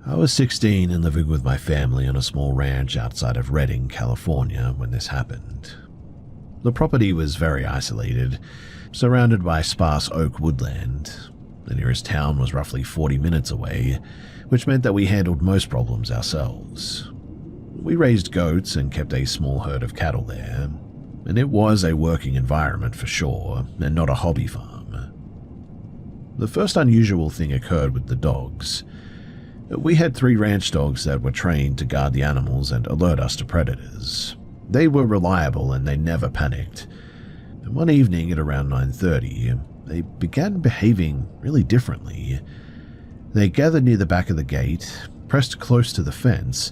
I was 16 and living with my family on a small ranch outside of Redding, California when this happened. The property was very isolated, surrounded by sparse oak woodland. The nearest town was roughly 40 minutes away, which meant that we handled most problems ourselves. We raised goats and kept a small herd of cattle there, and it was a working environment for sure, and not a hobby farm. The first unusual thing occurred with the dogs. We had 3 ranch dogs that were trained to guard the animals and alert us to predators. They were reliable and they never panicked. And one evening at around 9:30, they began behaving really differently. They gathered near the back of the gate, pressed close to the fence,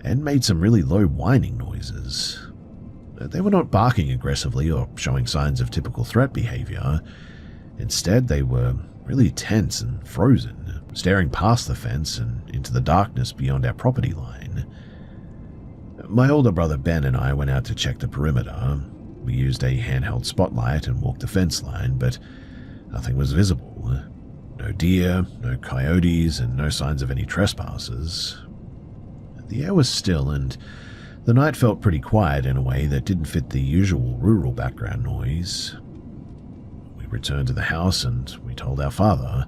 and made some really low whining noises. They were not barking aggressively or showing signs of typical threat behavior. Instead, they were really tense and frozen, staring past the fence and into the darkness beyond our property line. My older brother Ben and I went out to check the perimeter. We used a handheld spotlight and walked the fence line, but nothing was visible. No deer, no coyotes, and no signs of any trespassers. The air was still, and the night felt pretty quiet in a way that didn't fit the usual rural background noise. We returned to the house and we told our father.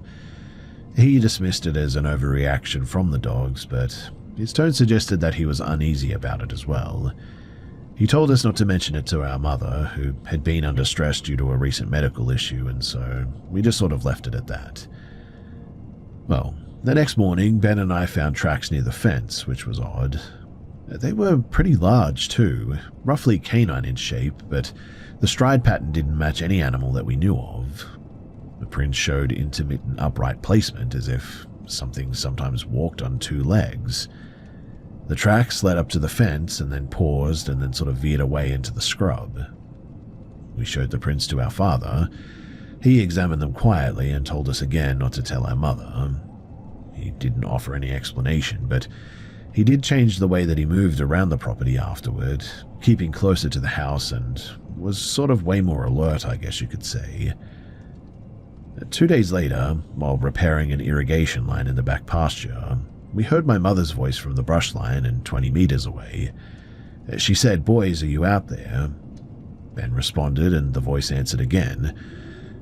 He dismissed it as an overreaction from the dogs, but his tone suggested that he was uneasy about it as well. He told us not to mention it to our mother, who had been under stress due to a recent medical issue, and so we just sort of left it at that. Well, the next morning, Ben and I found tracks near the fence, which was odd. They were pretty large too, roughly canine in shape, but the stride pattern didn't match any animal that we knew of. The prints showed intermittent upright placement, as if something sometimes walked on 2 legs. The tracks led up to the fence and then paused and then sort of veered away into the scrub. We showed the prints to our father. He examined them quietly and told us again not to tell our mother. He didn't offer any explanation, but he did change the way that he moved around the property afterward, keeping closer to the house, and was sort of way more alert, I guess you could say. 2 days later, while repairing an irrigation line in the back pasture, we heard my mother's voice from the brush line and 20 meters away. She said, "Boys, are you out there?" Ben responded and the voice answered again,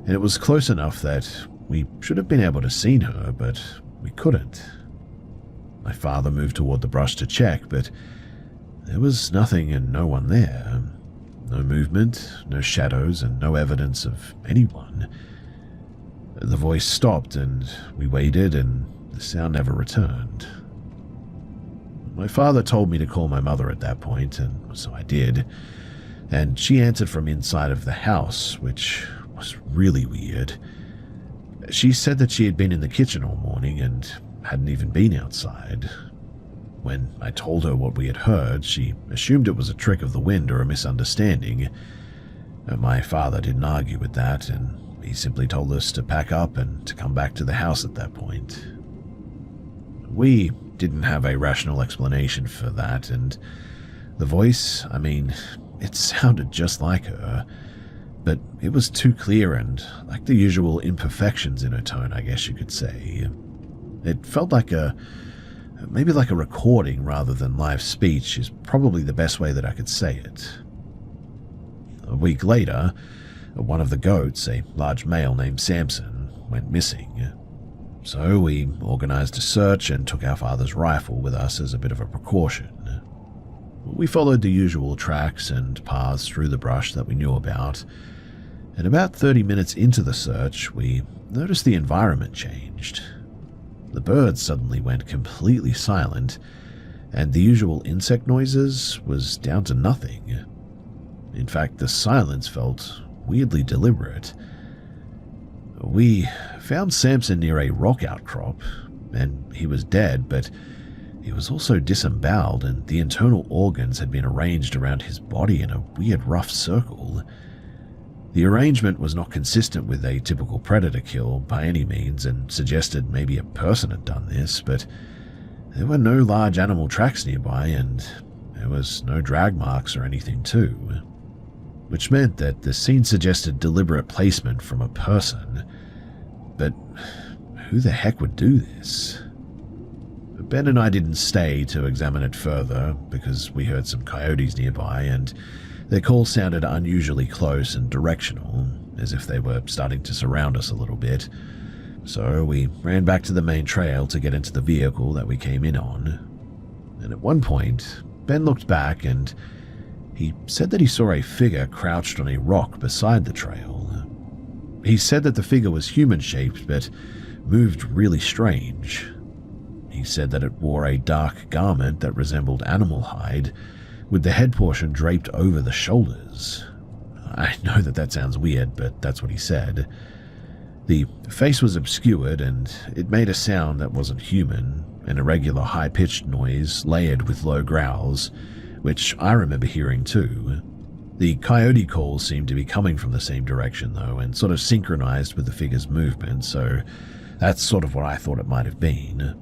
and it was close enough that we should have been able to see her, but we couldn't. My father moved toward the brush to check, but there was nothing and no one there. No movement, no shadows, and no evidence of anyone. The voice stopped and we waited, and the sound never returned. My father told me to call my mother at that point, and so I did, and she answered from inside of the house, which was really weird. She said that she had been in the kitchen all morning and hadn't even been outside. When I told her what we had heard, she assumed it was a trick of the wind or a misunderstanding. My father didn't argue with that, and he simply told us to pack up and to come back to the house at that point. We didn't have a rational explanation for that, and the voice, it sounded just like her, but it was too clear and like the usual imperfections in her tone, I guess you could say. It felt like maybe like a recording rather than live speech is probably the best way that I could say it. A week later, one of the goats, a large male named Samson, went missing. So we organized a search and took our father's rifle with us as a bit of a precaution. We followed the usual tracks and paths through the brush that we knew about, and about 30 minutes into the search, we noticed the environment changed. The birds suddenly went completely silent, and the usual insect noises was down to nothing. In fact, the silence felt weirdly deliberate. We found Samson near a rock outcrop, and he was dead, but he was also disemboweled, and the internal organs had been arranged around his body in a weird rough circle. The arrangement was not consistent with a typical predator kill by any means, and suggested maybe a person had done this, but there were no large animal tracks nearby, and there was no drag marks or anything too, which meant that the scene suggested deliberate placement from a person. But who the heck would do this? Ben and I didn't stay to examine it further because we heard some coyotes nearby and their call sounded unusually close and directional, as if they were starting to surround us a little bit. So we ran back to the main trail to get into the vehicle that we came in on. And at one point, Ben looked back and he said that he saw a figure crouched on a rock beside the trail. He said that the figure was human-shaped but moved really strange. He said that it wore a dark garment that resembled animal hide, with the head portion draped over the shoulders. I know that sounds weird, but that's what he said. The face was obscured and it made a sound that wasn't human, an irregular high-pitched noise layered with low growls, which I remember hearing too. The coyote calls seemed to be coming from the same direction though, and sort of synchronized with the figure's movement, so that's sort of what I thought it might have been.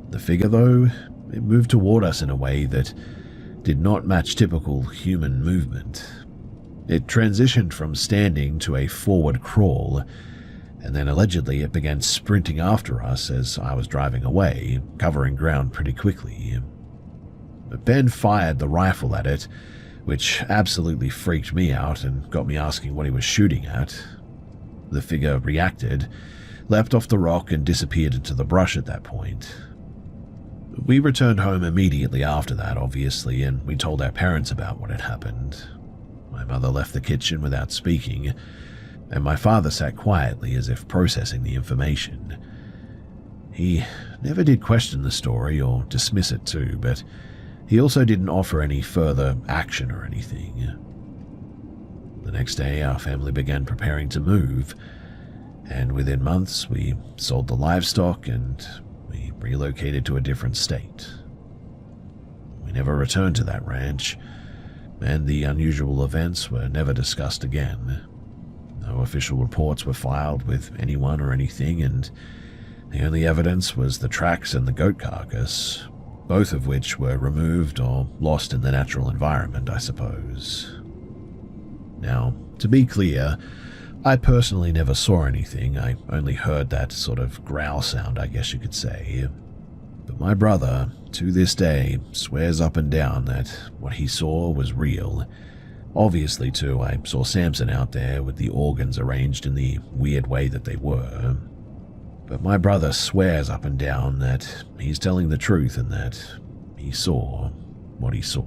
The figure though, it moved toward us in a way that did not match typical human movement. It transitioned from standing to a forward crawl, and then allegedly it began sprinting after us as I was driving away, covering ground pretty quickly. But Ben fired the rifle at it, which absolutely freaked me out and got me asking what he was shooting at. The figure reacted, leapt off the rock and disappeared into the brush at that point. We returned home immediately after that, obviously, and we told our parents about what had happened. My mother left the kitchen without speaking, and my father sat quietly as if processing the information. He never did question the story or dismiss it too, but he also didn't offer any further action or anything. The next day, our family began preparing to move, and within months, we sold the livestock and we relocated to a different state. We never returned to that ranch, and the unusual events were never discussed again. No official reports were filed with anyone or anything, and the only evidence was the tracks and the goat carcass, both of which were removed or lost in the natural environment, I suppose. Now, to be clear, I personally never saw anything. I only heard that sort of growl sound, I guess you could say. But my brother, to this day, swears up and down that what he saw was real. Obviously, too, I saw Samson out there with the organs arranged in the weird way that they were. But my brother swears up and down that he's telling the truth and that he saw what he saw.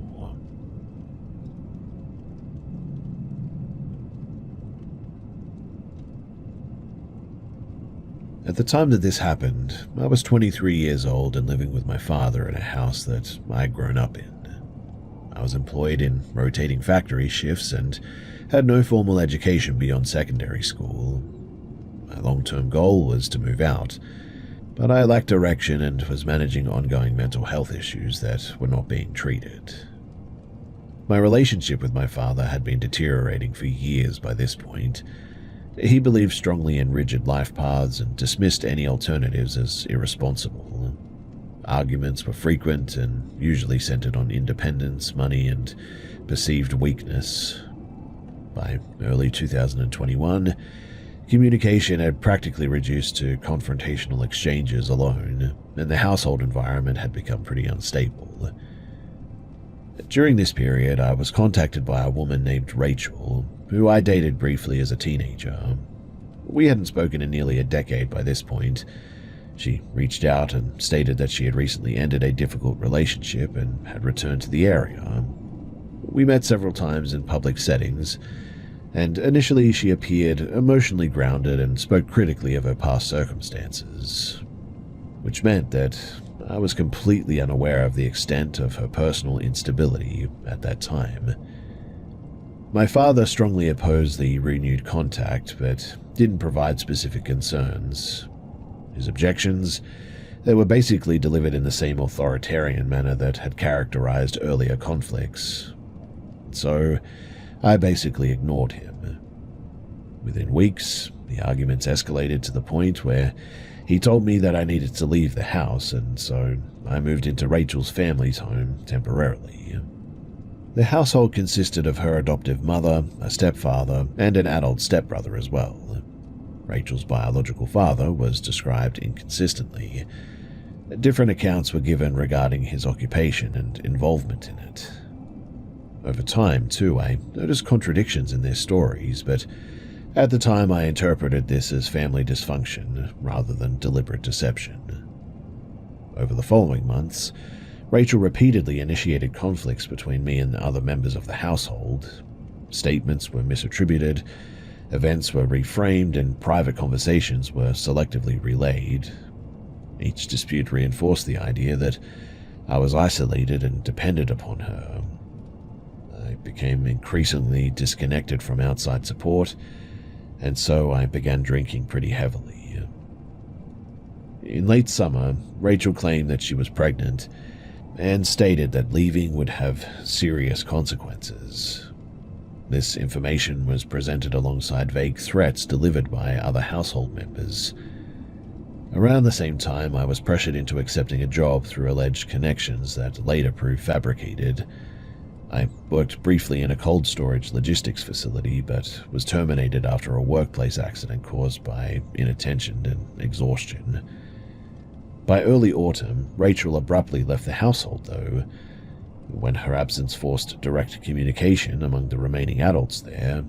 At the time that this happened, I was 23 years old and living with my father in a house that I had grown up in. I was employed in rotating factory shifts and had no formal education beyond secondary school. My long-term goal was to move out, but I lacked direction and was managing ongoing mental health issues that were not being treated. My relationship with my father had been deteriorating for years by this point. He believed strongly in rigid life paths and dismissed any alternatives as irresponsible. Arguments were frequent and usually centered on independence, money, and perceived weakness. By early 2021, communication had practically reduced to confrontational exchanges alone, and the household environment had become pretty unstable. During this period, I was contacted by a woman named Rachel, who I dated briefly as a teenager. We hadn't spoken in nearly a decade by this point. She reached out and stated that she had recently ended a difficult relationship and had returned to the area. We met several times in public settings, and initially she appeared emotionally grounded and spoke critically of her past circumstances, which meant that I was completely unaware of the extent of her personal instability at that time. My father strongly opposed the renewed contact, but didn't provide specific concerns. His objections, they were basically delivered in the same authoritarian manner that had characterized earlier conflicts. So, I basically ignored him. Within weeks, the arguments escalated to the point where he told me that I needed to leave the house, and so I moved into Rachel's family's home temporarily. The household consisted of her adoptive mother, a stepfather, and an adult stepbrother as well. Rachel's biological father was described inconsistently. Different accounts were given regarding his occupation and involvement in it. Over time, too, I noticed contradictions in their stories, but at the time I interpreted this as family dysfunction rather than deliberate deception. Over the following months, Rachel repeatedly initiated conflicts between me and other members of the household. Statements were misattributed, events were reframed, and private conversations were selectively relayed. Each dispute reinforced the idea that I was isolated and dependent upon her. I became increasingly disconnected from outside support, and so I began drinking pretty heavily. In late summer, Rachel claimed that she was pregnant and stated that leaving would have serious consequences. This information was presented alongside vague threats delivered by other household members. Around the same time, I was pressured into accepting a job through alleged connections that later proved fabricated. I worked briefly in a cold storage logistics facility, but was terminated after a workplace accident caused by inattention and exhaustion. By early autumn, Rachel abruptly left the household, though. When her absence forced direct communication among the remaining adults there,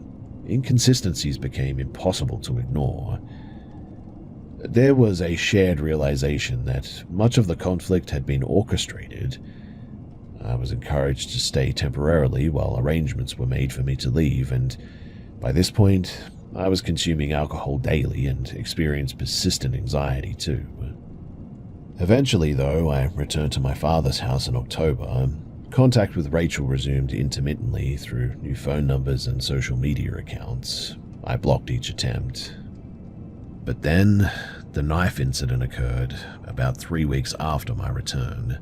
inconsistencies became impossible to ignore. There was a shared realization that much of the conflict had been orchestrated. I was encouraged to stay temporarily while arrangements were made for me to leave, and by this point, I was consuming alcohol daily and experienced persistent anxiety too. Eventually, though, I returned to my father's house in October. Contact with Rachel resumed intermittently through new phone numbers and social media accounts. I blocked each attempt. But then, the knife incident occurred about 3 weeks after my return.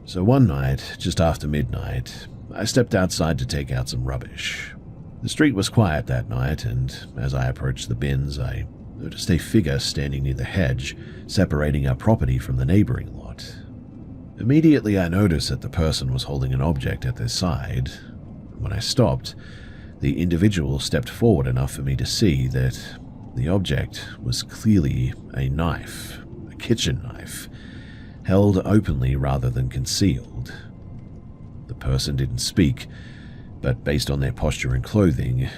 So one night, just after midnight, I stepped outside to take out some rubbish. The street was quiet that night, and as I approached the bins, I noticed a figure standing near the hedge, separating our property from the neighboring lot. Immediately, I noticed that the person was holding an object at their side. When I stopped, the individual stepped forward enough for me to see that the object was clearly a knife, a kitchen knife, held openly rather than concealed. The person didn't speak, but based on their posture and clothing,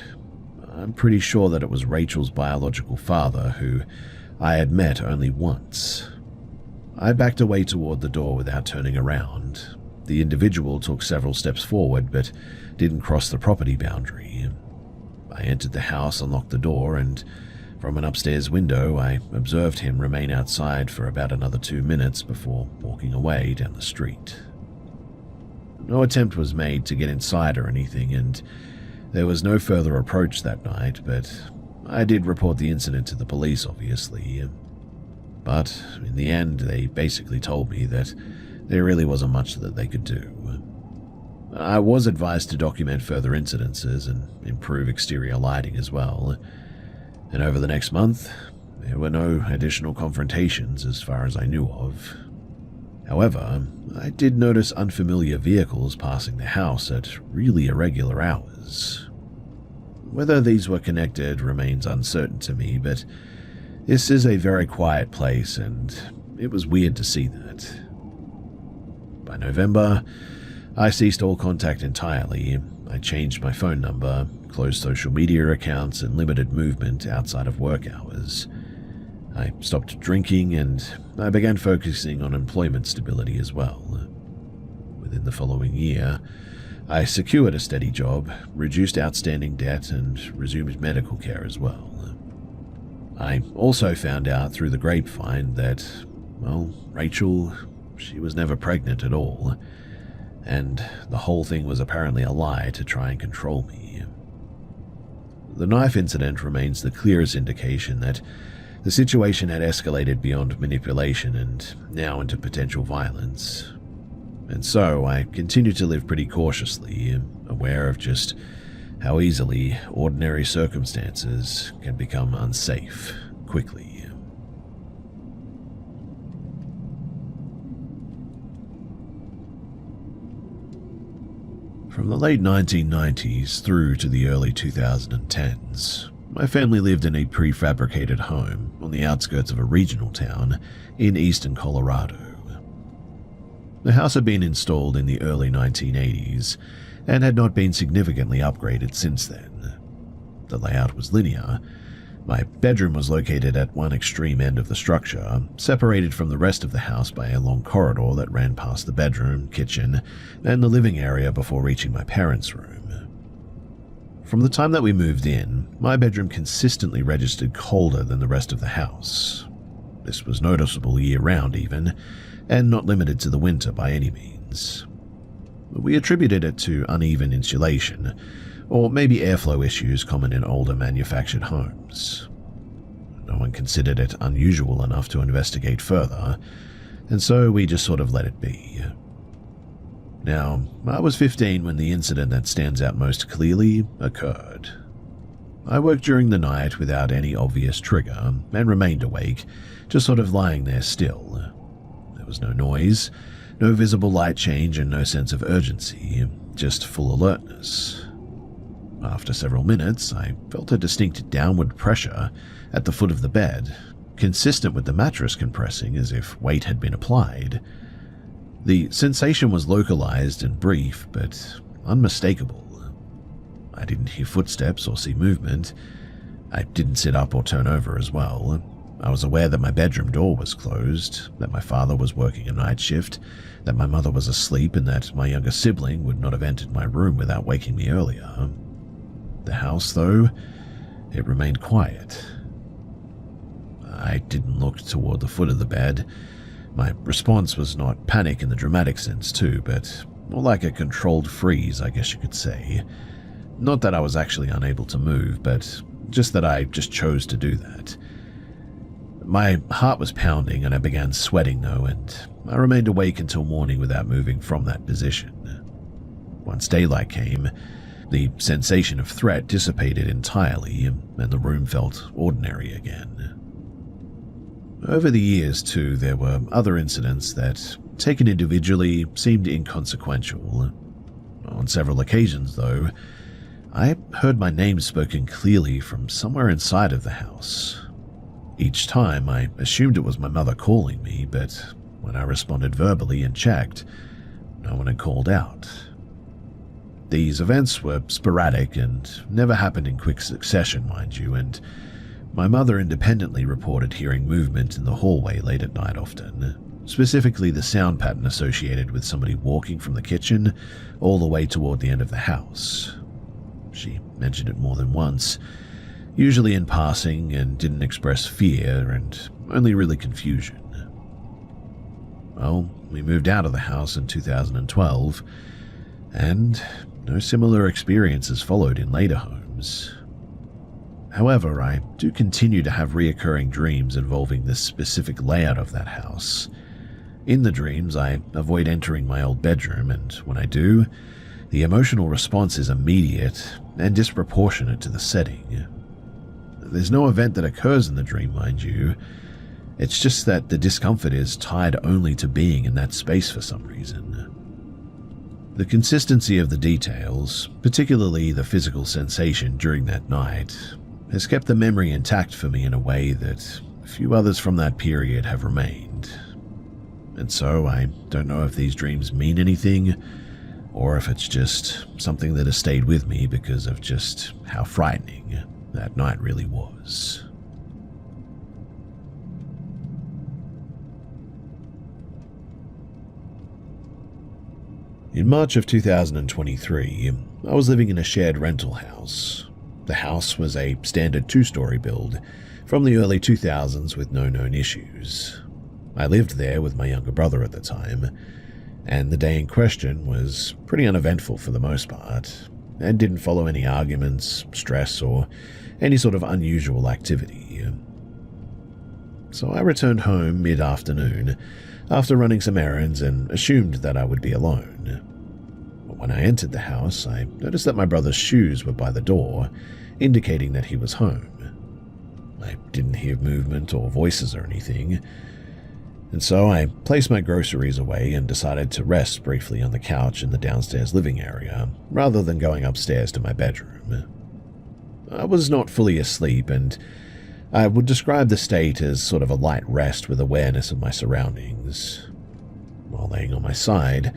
I'm pretty sure that it was Rachel's biological father, who I had met only once. I backed away toward the door without turning around. The individual took several steps forward, but didn't cross the property boundary. I entered the house, unlocked the door, and from an upstairs window, I observed him remain outside for about another 2 minutes before walking away down the street. No attempt was made to get inside or anything, and there was no further approach that night, but I did report the incident to the police, obviously. But in the end, they basically told me that there really wasn't much that they could do. I was advised to document further incidences and improve exterior lighting as well. And over the next month, there were no additional confrontations as far as I knew of. However, I did notice unfamiliar vehicles passing the house at really irregular hours. Whether these were connected remains uncertain to me, but this is a very quiet place, and it was weird to see that. By November, I ceased all contact entirely. I changed my phone number, closed social media accounts, and limited movement outside of work hours. I stopped drinking, and I began focusing on employment stability as well. Within the following year, I secured a steady job, reduced outstanding debt, and resumed medical care as well. I also found out through the grapevine that, well, Rachel, she was never pregnant at all, and the whole thing was apparently a lie to try and control me. The knife incident remains the clearest indication that the situation had escalated beyond manipulation and now into potential violence. And so I continued to live pretty cautiously, aware of just how easily ordinary circumstances can become unsafe quickly. From the late 1990s through to the early 2010s, My family lived in a prefabricated home on the outskirts of a regional town in eastern Colorado. The house had been installed in the early 1980s and had not been significantly upgraded since then. The layout was linear. My bedroom was located at one extreme end of the structure, separated from the rest of the house by a long corridor that ran past the bedroom, kitchen, and the living area before reaching my parents' room. From the time that we moved in, my bedroom consistently registered colder than the rest of the house. This was noticeable year-round even, and not limited to the winter by any means. We attributed it to uneven insulation, or maybe airflow issues common in older manufactured homes. No one considered it unusual enough to investigate further, and so we just sort of let it be. Now, I was 15 when the incident that stands out most clearly occurred. I worked during the night without any obvious trigger and remained awake, just sort of lying there still. There was no noise, no visible light change, and no sense of urgency, just full alertness. After several minutes, I felt a distinct downward pressure at the foot of the bed, consistent with the mattress compressing as if weight had been applied. The sensation was localized and brief, but unmistakable. I didn't hear footsteps or see movement. I didn't sit up or turn over as well. I was aware that my bedroom door was closed, that my father was working a night shift, that my mother was asleep, and that my younger sibling would not have entered my room without waking me earlier. The house, though, it remained quiet. I didn't look toward the foot of the bed. My response was not panic in the dramatic sense too, but more like a controlled freeze, I guess you could say. Not that I was actually unable to move, but just that I just chose to do that. My heart was pounding and I began sweating though, and I remained awake until morning without moving from that position. Once daylight came, the sensation of threat dissipated entirely and the room felt ordinary again. Over the years, too, there were other incidents that, taken individually, seemed inconsequential. On several occasions, though, I heard my name spoken clearly from somewhere inside of the house. Each time, I assumed it was my mother calling me, but when I responded verbally and checked, no one had called out. These events were sporadic and never happened in quick succession, mind you, and my mother independently reported hearing movement in the hallway late at night often, specifically the sound pattern associated with somebody walking from the kitchen all the way toward the end of the house. She mentioned it more than once, usually in passing, and didn't express fear and only really confusion. Well, we moved out of the house in 2012, and no similar experiences followed in later homes. However, I do continue to have reoccurring dreams involving this specific layout of that house. In the dreams, I avoid entering my old bedroom, and when I do, the emotional response is immediate and disproportionate to the setting. There's no event that occurs in the dream, mind you. It's just that the discomfort is tied only to being in that space for some reason. The consistency of the details, particularly the physical sensation during that night, has kept the memory intact for me in a way that few others from that period have remained. And so I don't know if these dreams mean anything, or if it's just something that has stayed with me because of just how frightening that night really was. In March of 2023, I was living in a shared rental house. The house was a standard 2-story build from the early 2000s with no known issues. I lived there with my younger brother at the time, and the day in question was pretty uneventful for the most part, and didn't follow any arguments, stress, or any sort of unusual activity. So I returned home mid-afternoon after running some errands and assumed that I would be alone. But when I entered the house, I noticed that my brother's shoes were by the door, indicating that he was home. I didn't hear movement or voices or anything, and so I placed my groceries away and decided to rest briefly on the couch in the downstairs living area, rather than going upstairs to my bedroom. I was not fully asleep, and I would describe the state as sort of a light rest with awareness of my surroundings. While laying on my side,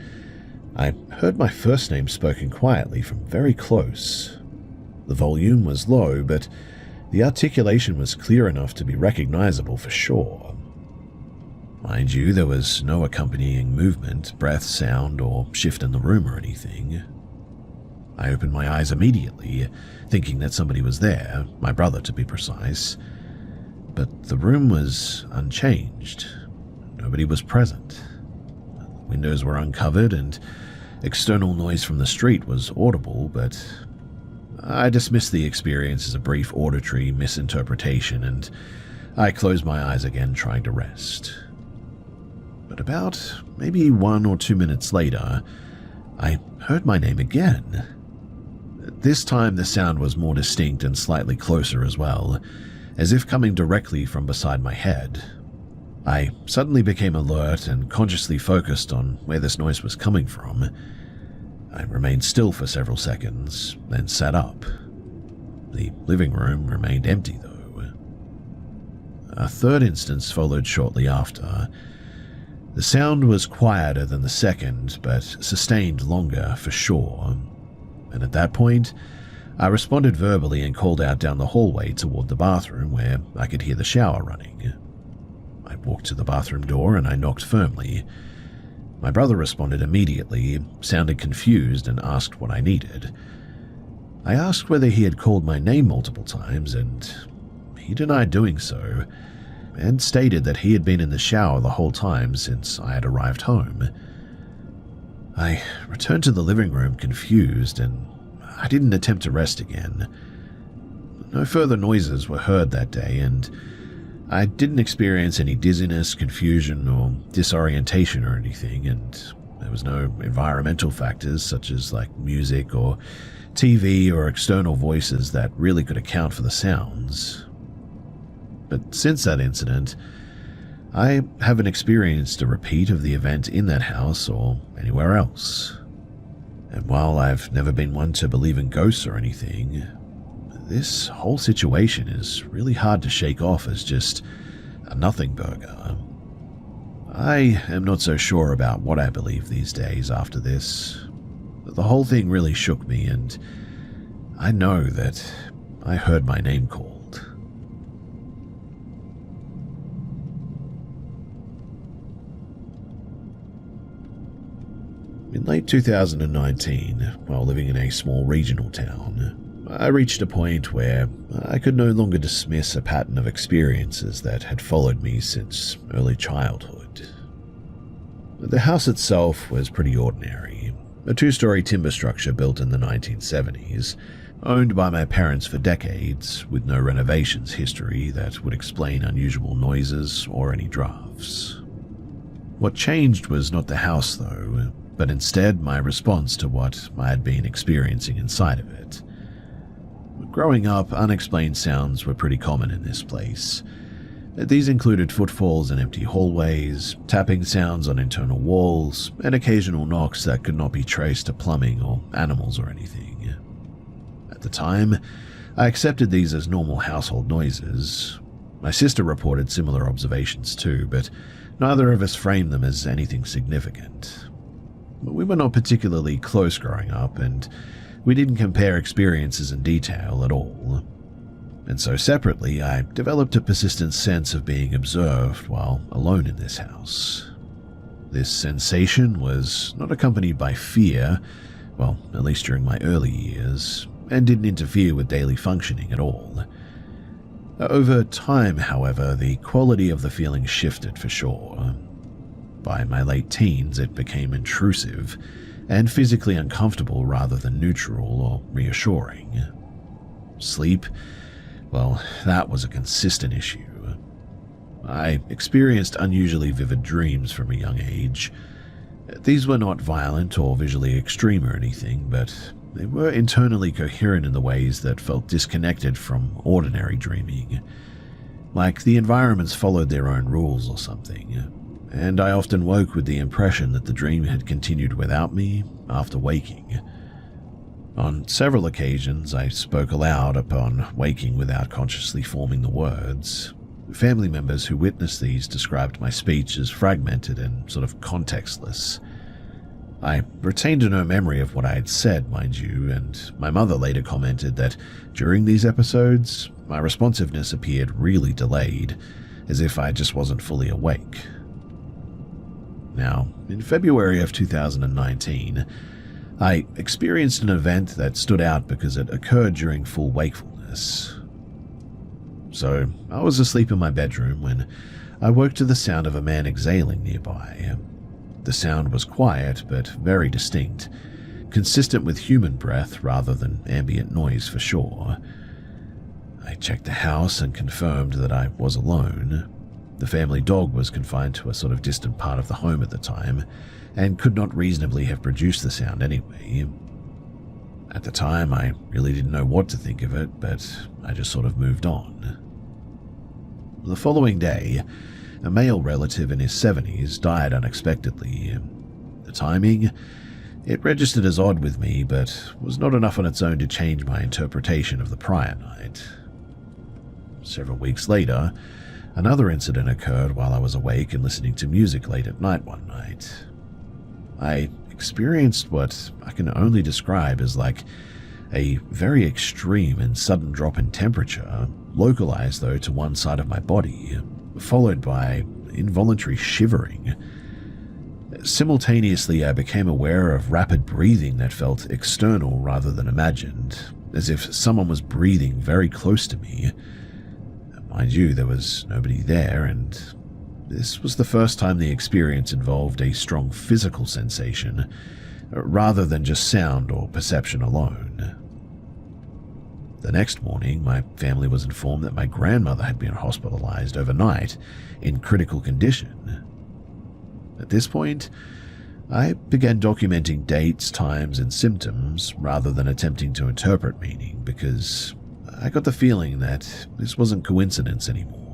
I heard my first name spoken quietly from very close. The volume was low, but the articulation was clear enough to be recognizable for sure. Mind you, there was no accompanying movement, breath, sound, or shift in the room or anything. I opened my eyes immediately, thinking that somebody was there, my brother to be precise. But the room was unchanged. Nobody was present. The windows were uncovered and external noise from the street was audible, but I dismissed the experience as a brief auditory misinterpretation, and I closed my eyes again, trying to rest. But about maybe 1 or 2 minutes later, I heard my name again. This time the sound was more distinct and slightly closer as well, as if coming directly from beside my head. I suddenly became alert and consciously focused on where this noise was coming from. I remained still for several seconds, then sat up. The living room remained empty, though. A third instance followed shortly after. The sound was quieter than the second, but sustained longer for sure. And at that point, I responded verbally and called out down the hallway toward the bathroom where I could hear the shower running. I walked to the bathroom door and I knocked firmly. My brother responded immediately, sounded confused, and asked what I needed. I asked whether he had called my name multiple times, and he denied doing so, and stated that he had been in the shower the whole time since I had arrived home. I returned to the living room confused, and I didn't attempt to rest again. No further noises were heard that day, and I didn't experience any dizziness, confusion, or disorientation or anything, and there was no environmental factors such as music or TV or external voices that really could account for the sounds. But since that incident, I haven't experienced a repeat of the event in that house or anywhere else. And while I've never been one to believe in ghosts or anything, this whole situation is really hard to shake off as just a nothing burger. I am not so sure about what I believe these days after this. The whole thing really shook me, and I know that I heard my name called. In late 2019, while living in a small regional town, I reached a point where I could no longer dismiss a pattern of experiences that had followed me since early childhood. The house itself was pretty ordinary, a 2-story timber structure built in the 1970s, owned by my parents for decades, with no renovations history that would explain unusual noises or any drafts. What changed was not the house, though, but instead my response to what I had been experiencing inside of it. Growing up, unexplained sounds were pretty common in this place. These included footfalls in empty hallways, tapping sounds on internal walls, and occasional knocks that could not be traced to plumbing or animals or anything. At the time, I accepted these as normal household noises. My sister reported similar observations too, but neither of us framed them as anything significant. We were not particularly close growing up, and we didn't compare experiences in detail at all. And so separately, I developed a persistent sense of being observed while alone in this house. This sensation was not accompanied by fear, well, at least during my early years, and didn't interfere with daily functioning at all. Over time, however, the quality of the feeling shifted for sure. By my late teens, it became intrusive and physically uncomfortable rather than neutral or reassuring. Sleep, well, that was a consistent issue. I experienced unusually vivid dreams from a young age. These were not violent or visually extreme or anything, but they were internally coherent in the ways that felt disconnected from ordinary dreaming, like the environments followed their own rules or something. And I often woke with the impression that the dream had continued without me after waking. On several occasions, I spoke aloud upon waking without consciously forming the words. Family members who witnessed these described my speech as fragmented and sort of contextless. I retained no memory of what I had said, mind you, and my mother later commented that during these episodes, my responsiveness appeared really delayed, as if I just wasn't fully awake. Now, in February of 2019, I experienced an event that stood out because it occurred during full wakefulness. So, I was asleep in my bedroom when I woke to the sound of a man exhaling nearby. The sound was quiet but very distinct, consistent with human breath rather than ambient noise for sure. I checked the house and confirmed that I was alone. The family dog was confined to a sort of distant part of the home at the time, and could not reasonably have produced the sound anyway. At the time, I really didn't know what to think of it, but I just sort of moved on. The following day, a male relative in his 70s died unexpectedly. The timing, it registered as odd with me, but was not enough on its own to change my interpretation of the prior night. Several weeks later, another incident occurred while I was awake and listening to music late at night one night. I experienced what I can only describe as like a very extreme and sudden drop in temperature, localized though to one side of my body, followed by involuntary shivering. Simultaneously, I became aware of rapid breathing that felt external rather than imagined, as if someone was breathing very close to me. Mind you, there was nobody there, and this was the first time the experience involved a strong physical sensation, rather than just sound or perception alone. The next morning, my family was informed that my grandmother had been hospitalized overnight in critical condition. At this point, I began documenting dates, times, and symptoms rather than attempting to interpret meaning, because I got the feeling that this wasn't coincidence anymore.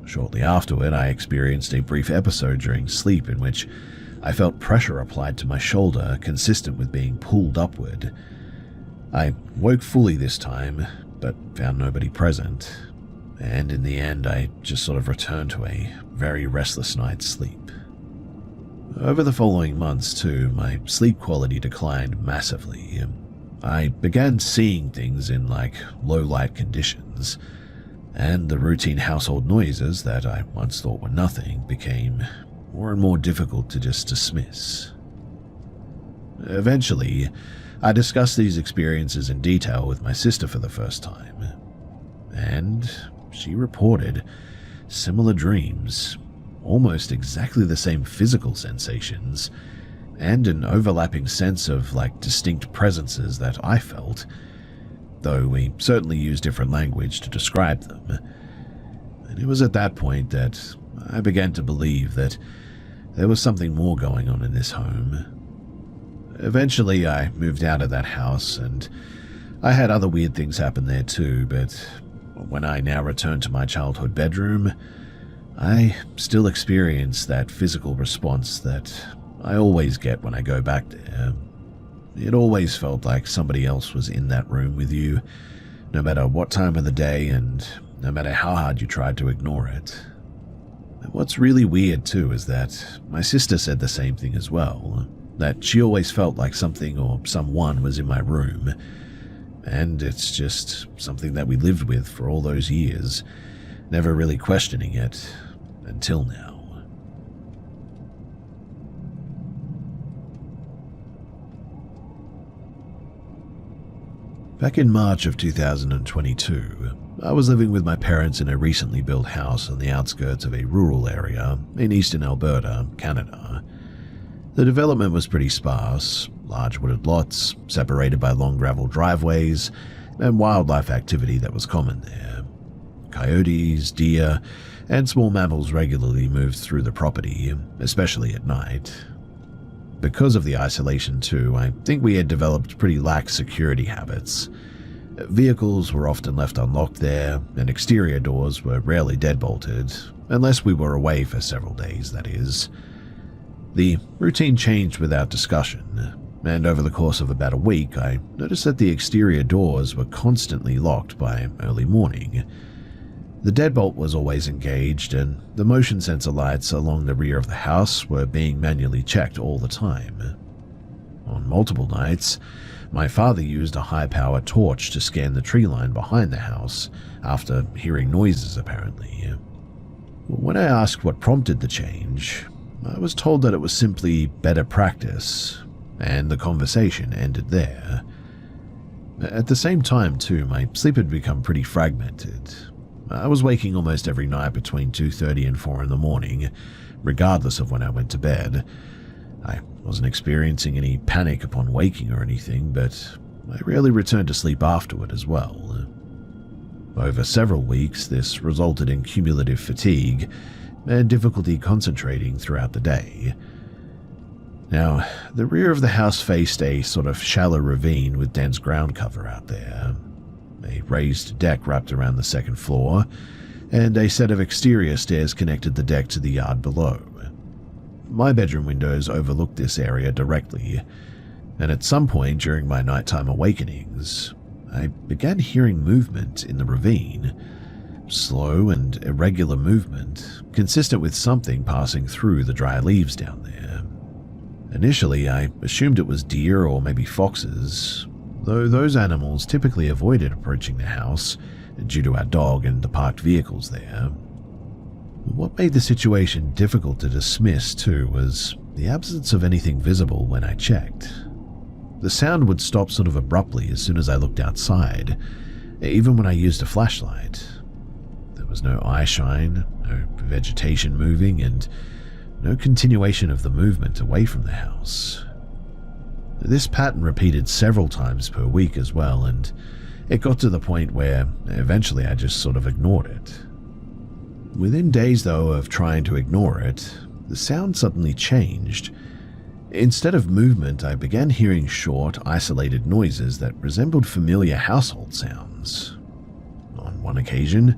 Shortly afterward, I experienced a brief episode during sleep in which I felt pressure applied to my shoulder, consistent with being pulled upward. I woke fully this time, but found nobody present, and in the end, I just sort of returned to a very restless night's sleep. Over the following months, too, my sleep quality declined massively. I began seeing things in low light conditions, and the routine household noises that I once thought were nothing became more and more difficult to just dismiss. Eventually, I discussed these experiences in detail with my sister for the first time, and she reported similar dreams, almost exactly the same physical sensations, and an overlapping sense of distinct presences that I felt, though we certainly used different language to describe them. And it was at that point that I began to believe that there was something more going on in this home. Eventually, I moved out of that house, and I had other weird things happen there too, but when I now returned to my childhood bedroom, I still experienced that physical response that I always get when I go back there. It always felt like somebody else was in that room with you, no matter what time of the day and no matter how hard you tried to ignore it. And what's really weird too is that my sister said the same thing as well, that she always felt like something or someone was in my room, and it's just something that we lived with for all those years, never really questioning it until now. Back in March of 2022, I was living with my parents in a recently built house on the outskirts of a rural area in eastern Alberta, Canada. The development was pretty sparse, large wooded lots, separated by long gravel driveways, and wildlife activity that was common there. Coyotes, deer, and small mammals regularly moved through the property, especially at night. Because of the isolation too, I think we had developed pretty lax security habits. Vehicles were often left unlocked there, and exterior doors were rarely deadbolted, unless we were away for several days, that is. The routine changed without discussion. and over the course of about a week, I noticed that the exterior doors were constantly locked by early morning. The deadbolt was always engaged, and the motion sensor lights along the rear of the house were being manually checked all the time. On multiple nights, my father used a high-power torch to scan the tree line behind the house after hearing noises, apparently. When I asked what prompted the change, I was told that it was simply better practice, and the conversation ended there. At the same time, too, my sleep had become pretty fragmented. I was waking almost every night between 2:30 and 4 in the morning, regardless of when I went to bed. I wasn't experiencing any panic upon waking or anything, but I rarely returned to sleep afterward as well. Over several weeks, this resulted in cumulative fatigue and difficulty concentrating throughout the day. Now, the rear of the house faced a sort of shallow ravine with dense ground cover out there, a raised deck wrapped around the second floor, and a set of exterior stairs connected the deck to the yard below. My bedroom windows overlooked this area directly, and at some point during my nighttime awakenings, I began hearing movement in the ravine. Slow and irregular movement, consistent with something passing through the dry leaves down there. Initially, I assumed it was deer or maybe foxes, though those animals typically avoided approaching the house due to our dog and the parked vehicles there. What made the situation difficult to dismiss, too, was the absence of anything visible when I checked. The sound would stop sort of abruptly as soon as I looked outside, even when I used a flashlight. There was no eye shine, no vegetation moving, and no continuation of the movement away from the house. This pattern repeated several times per week as well, and it got to the point where eventually I just sort of ignored it. Within days, though, of trying to ignore it, the sound suddenly changed. Instead of movement, I began hearing short, isolated noises that resembled familiar household sounds. On one occasion,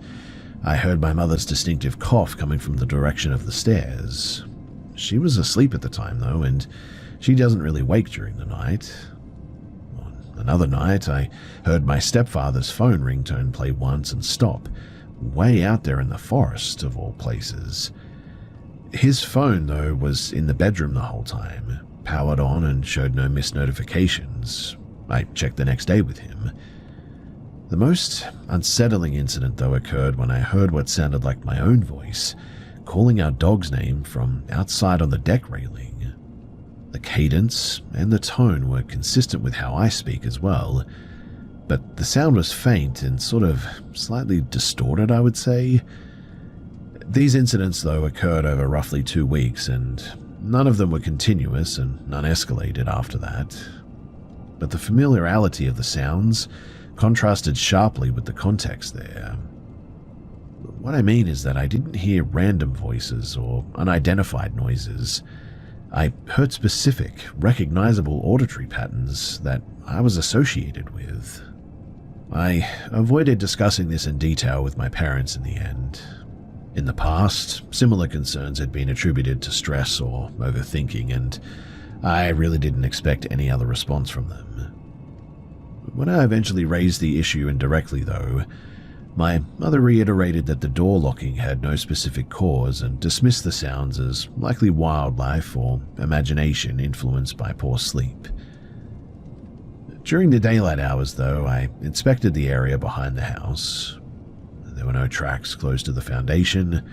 I heard my mother's distinctive cough coming from the direction of the stairs. She was asleep at the time, though, and she doesn't really wake during the night. On another night, I heard my stepfather's phone ringtone play once and stop, way out there in the forest, of all places. His phone, though, was in the bedroom the whole time, powered on and showed no missed notifications. I checked the next day with him. The most unsettling incident, though, occurred when I heard what sounded like my own voice, calling our dog's name from outside on the deck railing. The cadence and the tone were consistent with how I speak as well, but the sound was faint and sort of slightly distorted, I would say. These incidents, though, occurred over roughly 2 weeks, and none of them were continuous and none escalated after that. But the familiarity of the sounds contrasted sharply with the context there. What I mean is that I didn't hear random voices or unidentified noises. I heard specific, recognizable auditory patterns that I was associated with. I avoided discussing this in detail with my parents in the end. In the past, similar concerns had been attributed to stress or overthinking, and I really didn't expect any other response from them. When I eventually raised the issue indirectly, though, my mother reiterated that the door locking had no specific cause and dismissed the sounds as likely wildlife or imagination influenced by poor sleep. During the daylight hours, though, I inspected the area behind the house. There were no tracks close to the foundation,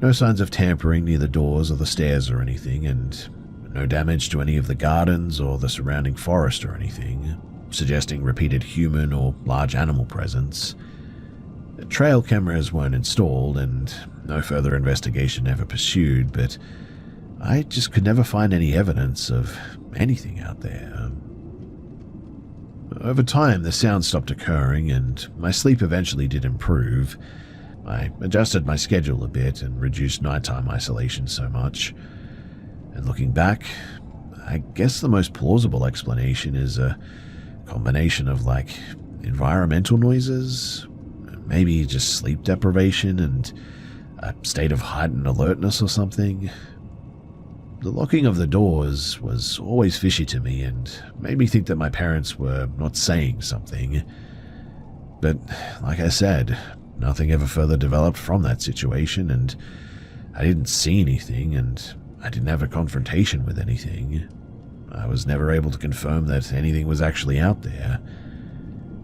no signs of tampering near the doors or the stairs or anything, and no damage to any of the gardens or the surrounding forest or anything, suggesting repeated human or large animal presence. Trail cameras weren't installed, and no further investigation ever pursued, but I just could never find any evidence of anything out there. Over time, the sounds stopped occurring, and my sleep eventually did improve. I adjusted my schedule a bit and reduced nighttime isolation so much. And looking back, I guess the most plausible explanation is a combination of, environmental noises, maybe just sleep deprivation and a state of heightened alertness or something. The locking of the doors was always fishy to me and made me think that my parents were not saying something. But like I said, nothing ever further developed from that situation, and I didn't see anything, and I didn't have a confrontation with anything. I was never able to confirm that anything was actually out there.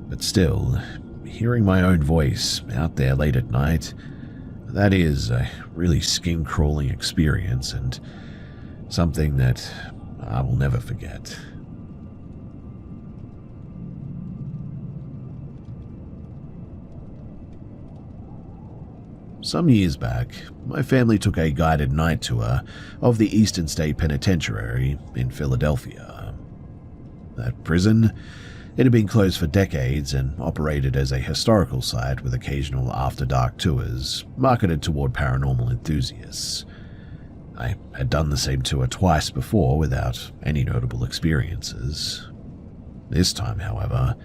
But still, hearing my own voice out there late at night, that is a really skin-crawling experience and something that I will never forget. Some years back, my family took a guided night tour of the Eastern State Penitentiary in Philadelphia. That prison, it had been closed for decades and operated as a historical site with occasional after-dark tours marketed toward paranormal enthusiasts. I had done the same tour twice before without any notable experiences. This time, however,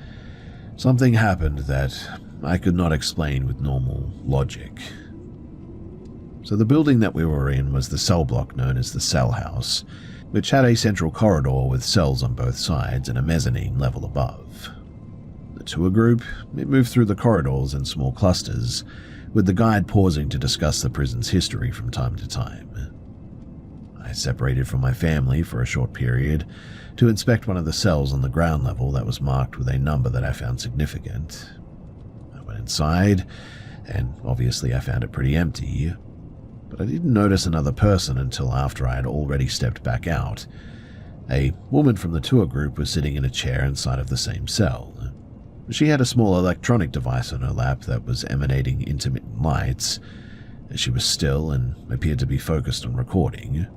something happened that I could not explain with normal logic. So the building that we were in was the cell block known as the cell house, which had a central corridor with cells on both sides and a mezzanine level above. The tour group, it moved through the corridors in small clusters, with the guide pausing to discuss the prison's history from time to time. I separated from my family for a short period to inspect one of the cells on the ground level that was marked with a number that I found significant. I went inside, and obviously I found it pretty empty, but I didn't notice another person until after I had already stepped back out. A woman from the tour group was sitting in a chair inside of the same cell. She had a small electronic device on her lap that was emanating intermittent lights. She was still and appeared to be focused on recording.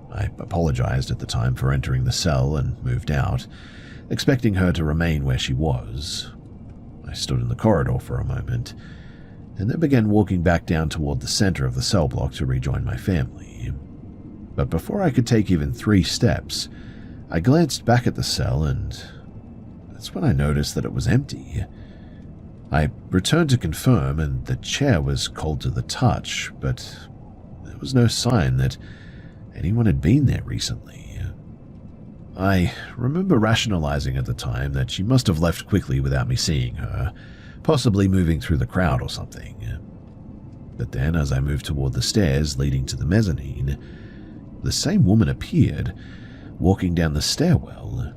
I apologized at the time for entering the cell and moved out, expecting her to remain where she was. I stood in the corridor for a moment, and then began walking back down toward the center of the cell block to rejoin my family. But before I could take even 3 steps, I glanced back at the cell, and that's when I noticed that it was empty. I returned to confirm, and the chair was cold to the touch, but there was no sign that anyone had been there recently. I remember rationalizing at the time that she must have left quickly without me seeing her, possibly moving through the crowd or something. But then, as I moved toward the stairs leading to the mezzanine, the same woman appeared, walking down the stairwell.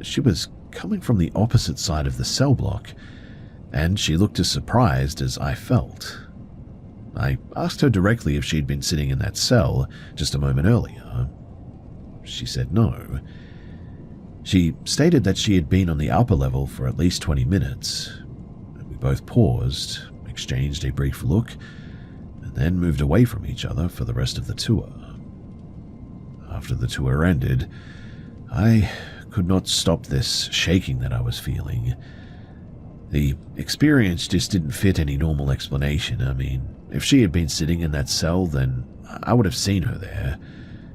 She was coming from the opposite side of the cell block, and she looked as surprised as I felt. I asked her directly if she'd been sitting in that cell just a moment earlier. She said no. She stated that she had been on the upper level for at least 20 minutes. We both paused, exchanged a brief look, and then moved away from each other for the rest of the tour. After the tour ended, I could not stop this shaking that I was feeling. The experience just didn't fit any normal explanation. I mean, if she had been sitting in that cell, then I would have seen her there.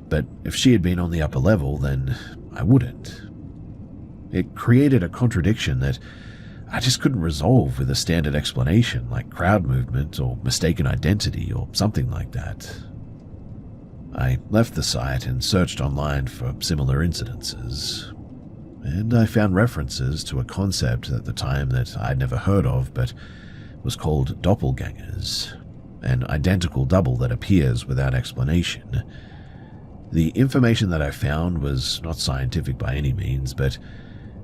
But if she had been on the upper level, then I wouldn't. It created a contradiction that I just couldn't resolve with a standard explanation like crowd movement or mistaken identity or something like that. I left the site and searched online for similar incidences, and I found references to a concept at the time that I'd never heard of but was called doppelgangers, an identical double that appears without explanation. The information that I found was not scientific by any means, but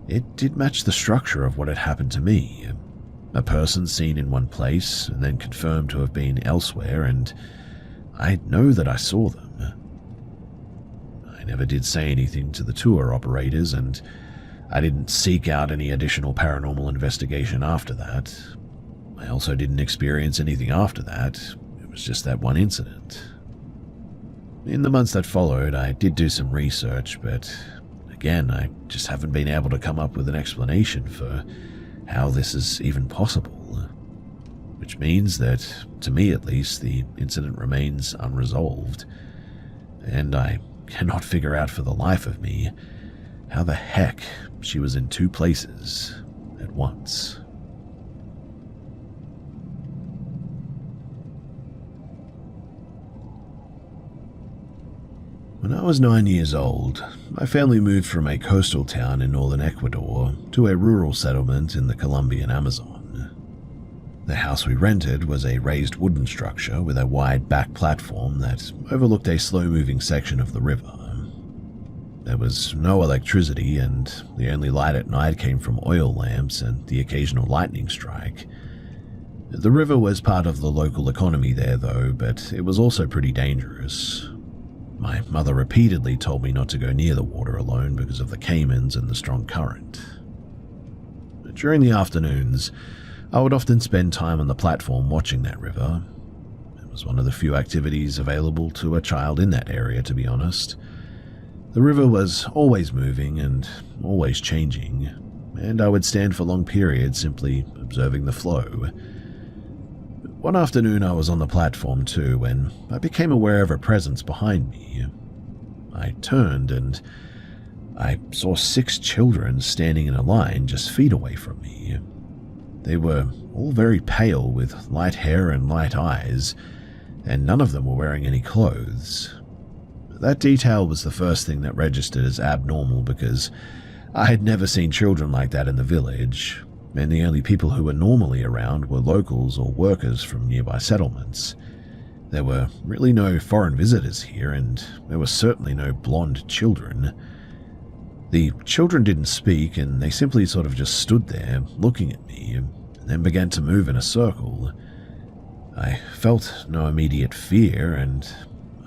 it did match the structure of what had happened to me. A person seen in one place and then confirmed to have been elsewhere, and I know that I saw them. I never did say anything to the tour operators, and I didn't seek out any additional paranormal investigation after that. I also didn't experience anything after that. It was just that one incident. In the months that followed, I did do some research, but again, I just haven't been able to come up with an explanation for how this is even possible. Which means that, to me at least, the incident remains unresolved, and I cannot figure out for the life of me how the heck she was in 2 places at once. When I was 9 years old, my family moved from a coastal town in northern Ecuador to a rural settlement in the Colombian Amazon. The house we rented was a raised wooden structure with a wide back platform that overlooked a slow-moving section of the river. There was no electricity, and the only light at night came from oil lamps and the occasional lightning strike. The river was part of the local economy there, though, but it was also pretty dangerous. My mother repeatedly told me not to go near the water alone because of the caimans and the strong current. During the afternoons, I would often spend time on the platform watching that river. It was one of the few activities available to a child in that area, to be honest. The river was always moving and always changing, and I would stand for long periods simply observing the flow. One afternoon I was on the platform too when I became aware of a presence behind me. I turned and I saw 6 children standing in a line just feet away from me. They were all very pale with light hair and light eyes, and none of them were wearing any clothes. That detail was the first thing that registered as abnormal because I had never seen children like that in the village, and the only people who were normally around were locals or workers from nearby settlements. There were really no foreign visitors here, and there were certainly no blonde children. The children didn't speak, and they simply sort of just stood there looking at me, and then began to move in a circle. I felt no immediate fear, and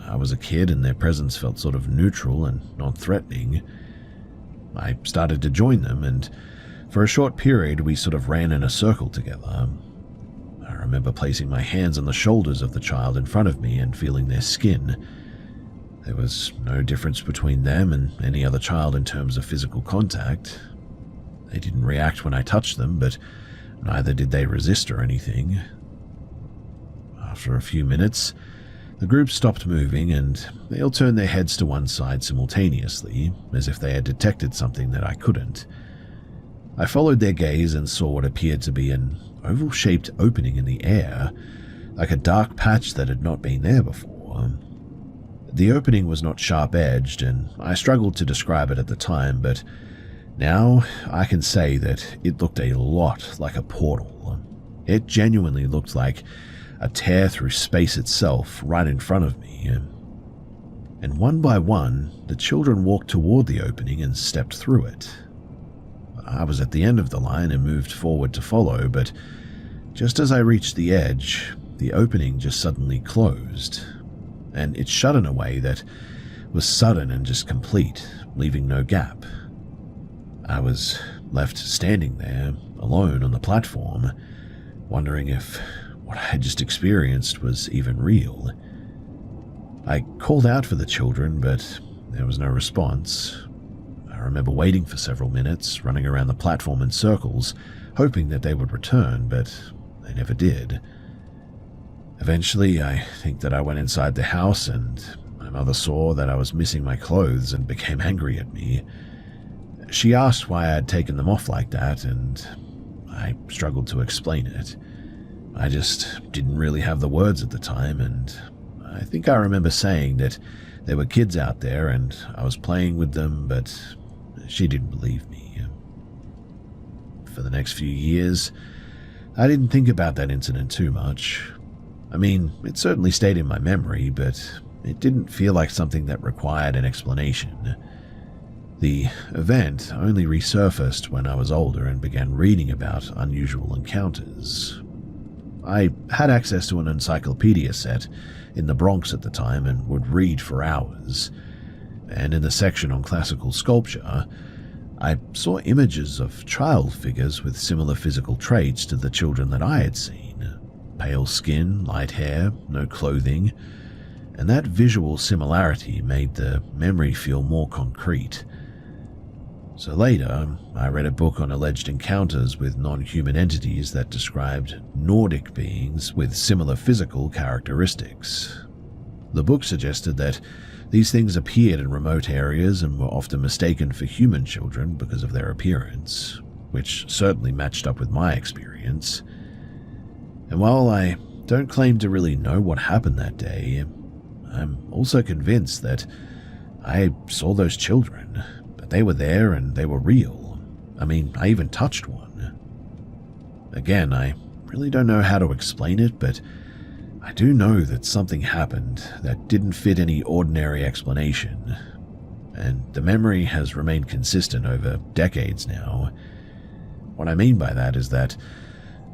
I was a kid and their presence felt sort of neutral and non-threatening. I started to join them, and for a short period we sort of ran in a circle together. I remember placing my hands on the shoulders of the child in front of me and feeling their skin. There was no difference between them and any other child in terms of physical contact. They didn't react when I touched them, but neither did they resist or anything. After a few minutes, the group stopped moving and they all turned their heads to one side simultaneously, as if they had detected something that I couldn't. I followed their gaze and saw what appeared to be an oval-shaped opening in the air, like a dark patch that had not been there before. The opening was not sharp-edged, and I struggled to describe it at the time, but now I can say that it looked a lot like a portal. It genuinely looked like a tear through space itself right in front of me. And one by one, the children walked toward the opening and stepped through it. I was at the end of the line and moved forward to follow, but just as I reached the edge, the opening just suddenly closed, and it shut in a way that was sudden and just complete, leaving no gap. I was left standing there, alone on the platform, wondering if what I had just experienced was even real. I called out for the children, but there was no response. I remember waiting for several minutes, running around the platform in circles, hoping that they would return, but they never did. Eventually, I think that I went inside the house, and my mother saw that I was missing my clothes and became angry at me. She asked why I had taken them off like that, and I struggled to explain it. I just didn't really have the words at the time, and I think I remember saying that there were kids out there and I was playing with them, but she didn't believe me. For the next few years, I didn't think about that incident too much. I mean, it certainly stayed in my memory, but it didn't feel like something that required an explanation. The event only resurfaced when I was older and began reading about unusual encounters. I had access to an encyclopedia set in the Bronx at the time and would read for hours. And in the section on classical sculpture, I saw images of child figures with similar physical traits to the children that I had seen. Pale skin, light hair, no clothing, and that visual similarity made the memory feel more concrete. So later, I read a book on alleged encounters with non-human entities that described Nordic beings with similar physical characteristics. The book suggested that these things appeared in remote areas and were often mistaken for human children because of their appearance, which certainly matched up with my experience. And while I don't claim to really know what happened that day, I'm also convinced that I saw those children, but they were there and they were real. I mean, I even touched one. Again, I really don't know how to explain it, but I do know that something happened that didn't fit any ordinary explanation, and the memory has remained consistent over decades now. What I mean by that is that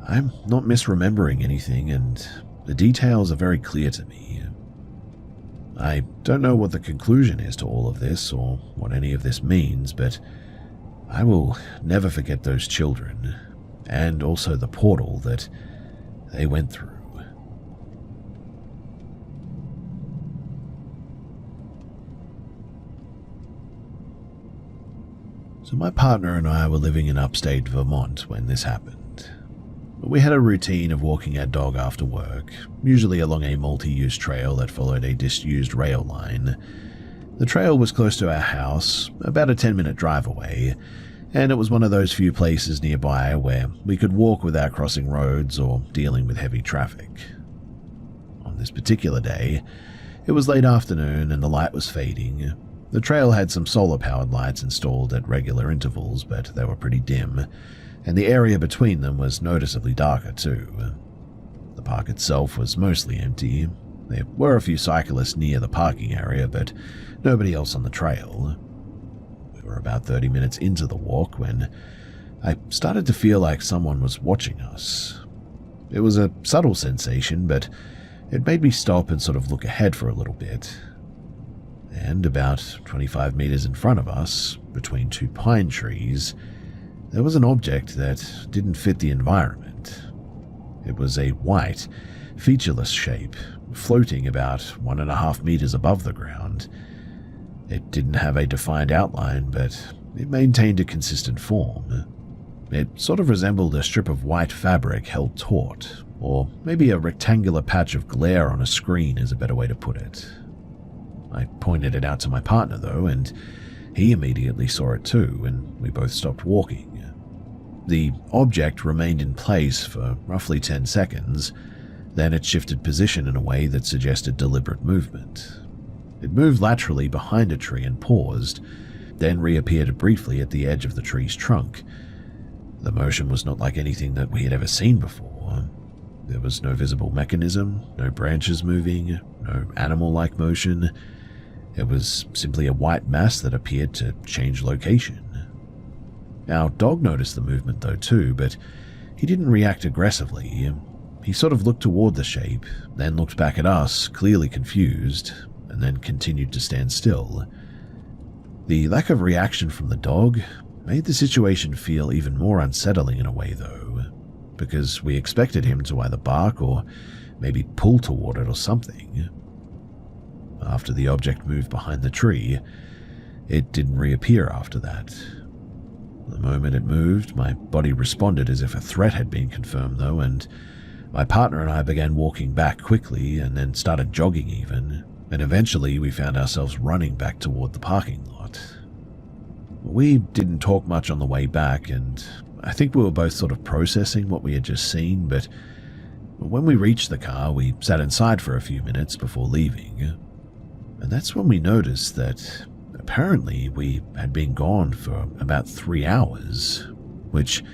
I'm not misremembering anything, and the details are very clear to me. I don't know what the conclusion is to all of this, or what any of this means, but I will never forget those children, and also the portal that they went through. So my partner and I were living in upstate Vermont when this happened. We had a routine of walking our dog after work, usually along a multi-use trail that followed a disused rail line. The trail was close to our house, about a 10-minute drive away, and it was one of those few places nearby where we could walk without crossing roads or dealing with heavy traffic. On this particular day, it was late afternoon and the light was fading. The trail had some solar-powered lights installed at regular intervals, but they were pretty dim, and the area between them was noticeably darker too. The park itself was mostly empty. There were a few cyclists near the parking area, but nobody else on the trail. We were about 30 minutes into the walk when I started to feel like someone was watching us. It was a subtle sensation, but it made me stop and sort of look ahead for a little bit. And about 25 meters in front of us, between two pine trees, there was an object that didn't fit the environment. It was a white, featureless shape, floating about 1.5 meters above the ground. It didn't have a defined outline, but it maintained a consistent form. It sort of resembled a strip of white fabric held taut, or maybe a rectangular patch of glare on a screen is a better way to put it. I pointed it out to my partner, though, and he immediately saw it too, and we both stopped walking. The object remained in place for roughly 10 seconds, then it shifted position in a way that suggested deliberate movement. It moved laterally behind a tree and paused, then reappeared briefly at the edge of the tree's trunk. The motion was not like anything that we had ever seen before. There was no visible mechanism, no branches moving, no animal-like motion. It was simply a white mass that appeared to change location. Our dog noticed the movement though too, but he didn't react aggressively. He sort of looked toward the shape, then looked back at us, clearly confused, and then continued to stand still. The lack of reaction from the dog made the situation feel even more unsettling in a way though, because we expected him to either bark or maybe pull toward it or something. After the object moved behind the tree, it didn't reappear after that. The moment it moved, my body responded as if a threat had been confirmed though, and my partner and I began walking back quickly and then started jogging even, and eventually we found ourselves running back toward the parking lot. We didn't talk much on the way back, and I think we were both sort of processing what we had just seen, but when we reached the car, we sat inside for a few minutes before leaving. And that's when we noticed that apparently we had been gone for about 3 hours, which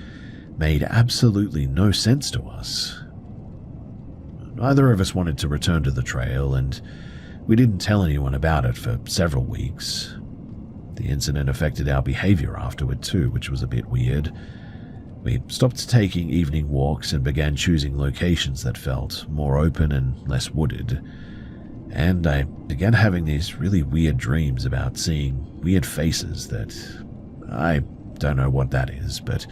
made absolutely no sense to us. Neither of us wanted to return to the trail, and we didn't tell anyone about it for several weeks. The incident affected our behavior afterward too, which was a bit weird. We stopped taking evening walks and began choosing locations that felt more open and less wooded. And I began having these really weird dreams about seeing weird faces that I don't know what that is, but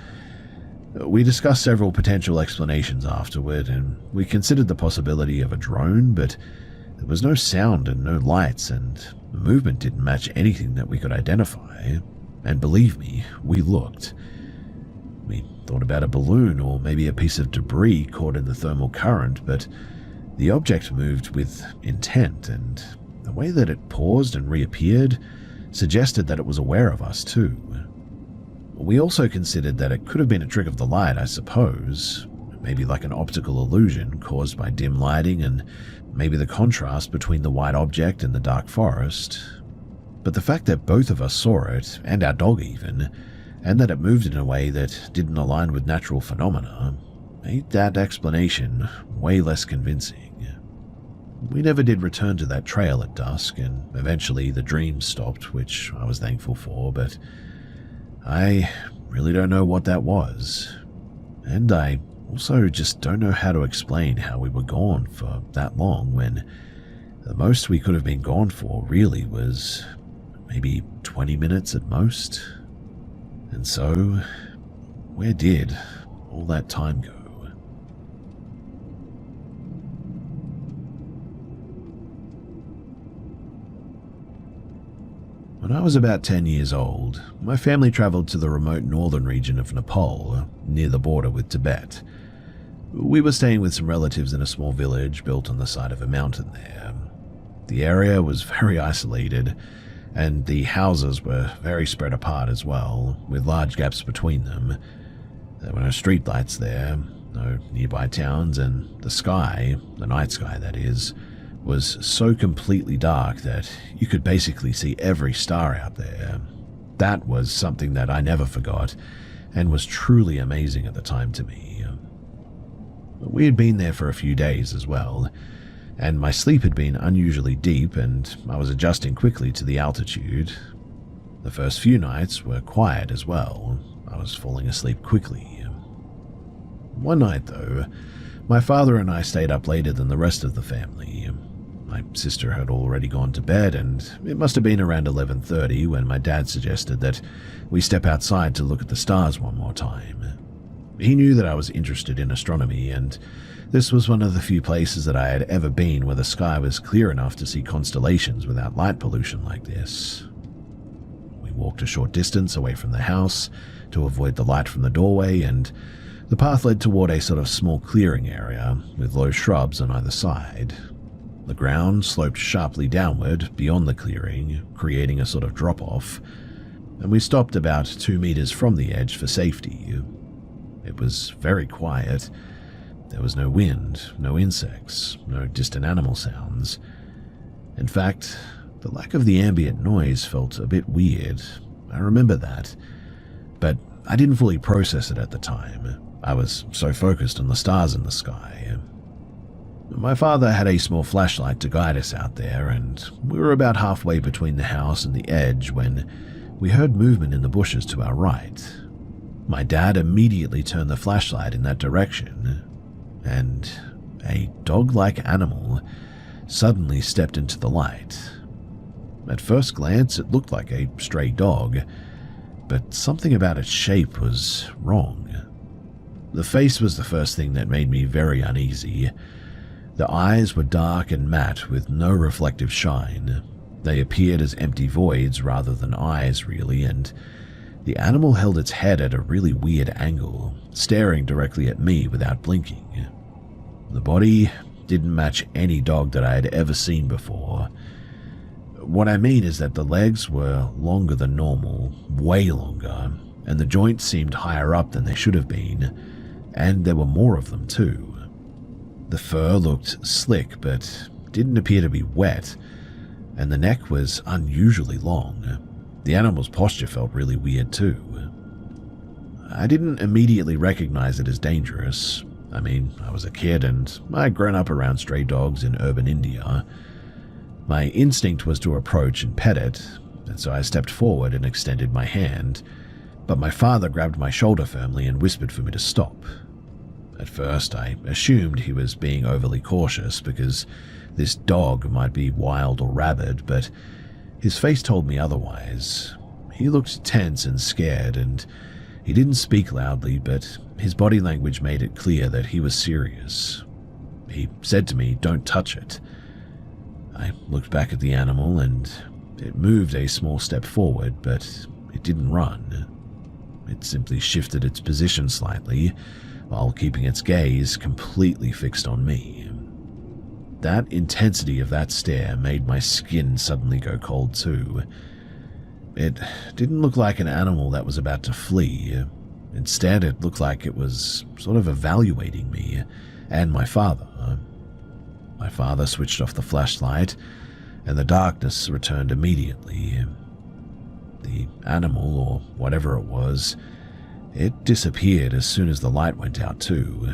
we discussed several potential explanations afterward, and we considered the possibility of a drone, but there was no sound and no lights, and the movement didn't match anything that we could identify. And believe me, we looked. We thought about a balloon or maybe a piece of debris caught in the thermal current, but the object moved with intent, and the way that it paused and reappeared suggested that it was aware of us too. We also considered that it could have been a trick of the light, I suppose, maybe like an optical illusion caused by dim lighting and maybe the contrast between the white object and the dark forest. but the fact that both of us saw it, and our dog even, and that it moved in a way that didn't align with natural phenomena, made that explanation way less convincing. We never did return to that trail at dusk, and eventually the dreams stopped, which I was thankful for, but I really don't know what that was. And I also just don't know how to explain how we were gone for that long when the most we could have been gone for really was maybe 20 minutes at most. And so, where did all that time go? When I was about 10 years old, my family traveled to the remote northern region of Nepal, near the border with Tibet. We were staying with some relatives in a small village built on the side of a mountain there. The area was very isolated, and the houses were very spread apart as well, with large gaps between them. There were no streetlights there, no nearby towns, and the sky, the night sky that is, was so completely dark that you could basically see every star out there. That was something that I never forgot, and was truly amazing at the time to me. We had been there for a few days as well, and my sleep had been unusually deep, and I was adjusting quickly to the altitude. The first few nights were quiet as well. I was falling asleep quickly. One night, though, my father and I stayed up later than the rest of the family. My sister had already gone to bed, and it must have been around 11:30 when my dad suggested that we step outside to look at the stars one more time. He knew that I was interested in astronomy, and this was one of the few places that I had ever been where the sky was clear enough to see constellations without light pollution like this. We walked a short distance away from the house to avoid the light from the doorway, and the path led toward a sort of small clearing area with low shrubs on either side. The ground sloped sharply downward beyond the clearing, creating a sort of drop-off, and we stopped about 2 meters from the edge for safety. It was very quiet. There was no wind, no insects, no distant animal sounds. In fact, the lack of the ambient noise felt a bit weird. I remember that, but I didn't fully process it at the time. I was so focused on the stars in the sky. My father had a small flashlight to guide us out there, and we were about halfway between the house and the edge when we heard movement in the bushes to our right. My dad immediately turned the flashlight in that direction, and a dog-like animal suddenly stepped into the light. At first glance, it looked like a stray dog, but something about its shape was wrong. The face was the first thing that made me very uneasy. The eyes were dark and matte with no reflective shine. They appeared as empty voids rather than eyes, really, and the animal held its head at a really weird angle, staring directly at me without blinking. The body didn't match any dog that I had ever seen before. What I mean is that the legs were longer than normal, way longer, and the joints seemed higher up than they should have been, and there were more of them too. The fur looked slick but didn't appear to be wet, and the neck was unusually long. The animal's posture felt really weird too. I didn't immediately recognize it as dangerous. I mean, I was a kid and I'd grown up around stray dogs in urban India. My instinct was to approach and pet it, and so I stepped forward and extended my hand, but my father grabbed my shoulder firmly and whispered for me to stop. At first, I assumed he was being overly cautious because this dog might be wild or rabid, but his face told me otherwise. He looked tense and scared, and he didn't speak loudly, but his body language made it clear that he was serious. He said to me, "Don't touch it." I looked back at the animal, and it moved a small step forward, but it didn't run. It simply shifted its position slightly, while keeping its gaze completely fixed on me. That intensity of that stare made my skin suddenly go cold too. It didn't look like an animal that was about to flee. Instead, it looked like it was sort of evaluating me and my father. My father switched off the flashlight, and the darkness returned immediately. the animal, or whatever it was, it disappeared as soon as the light went out too.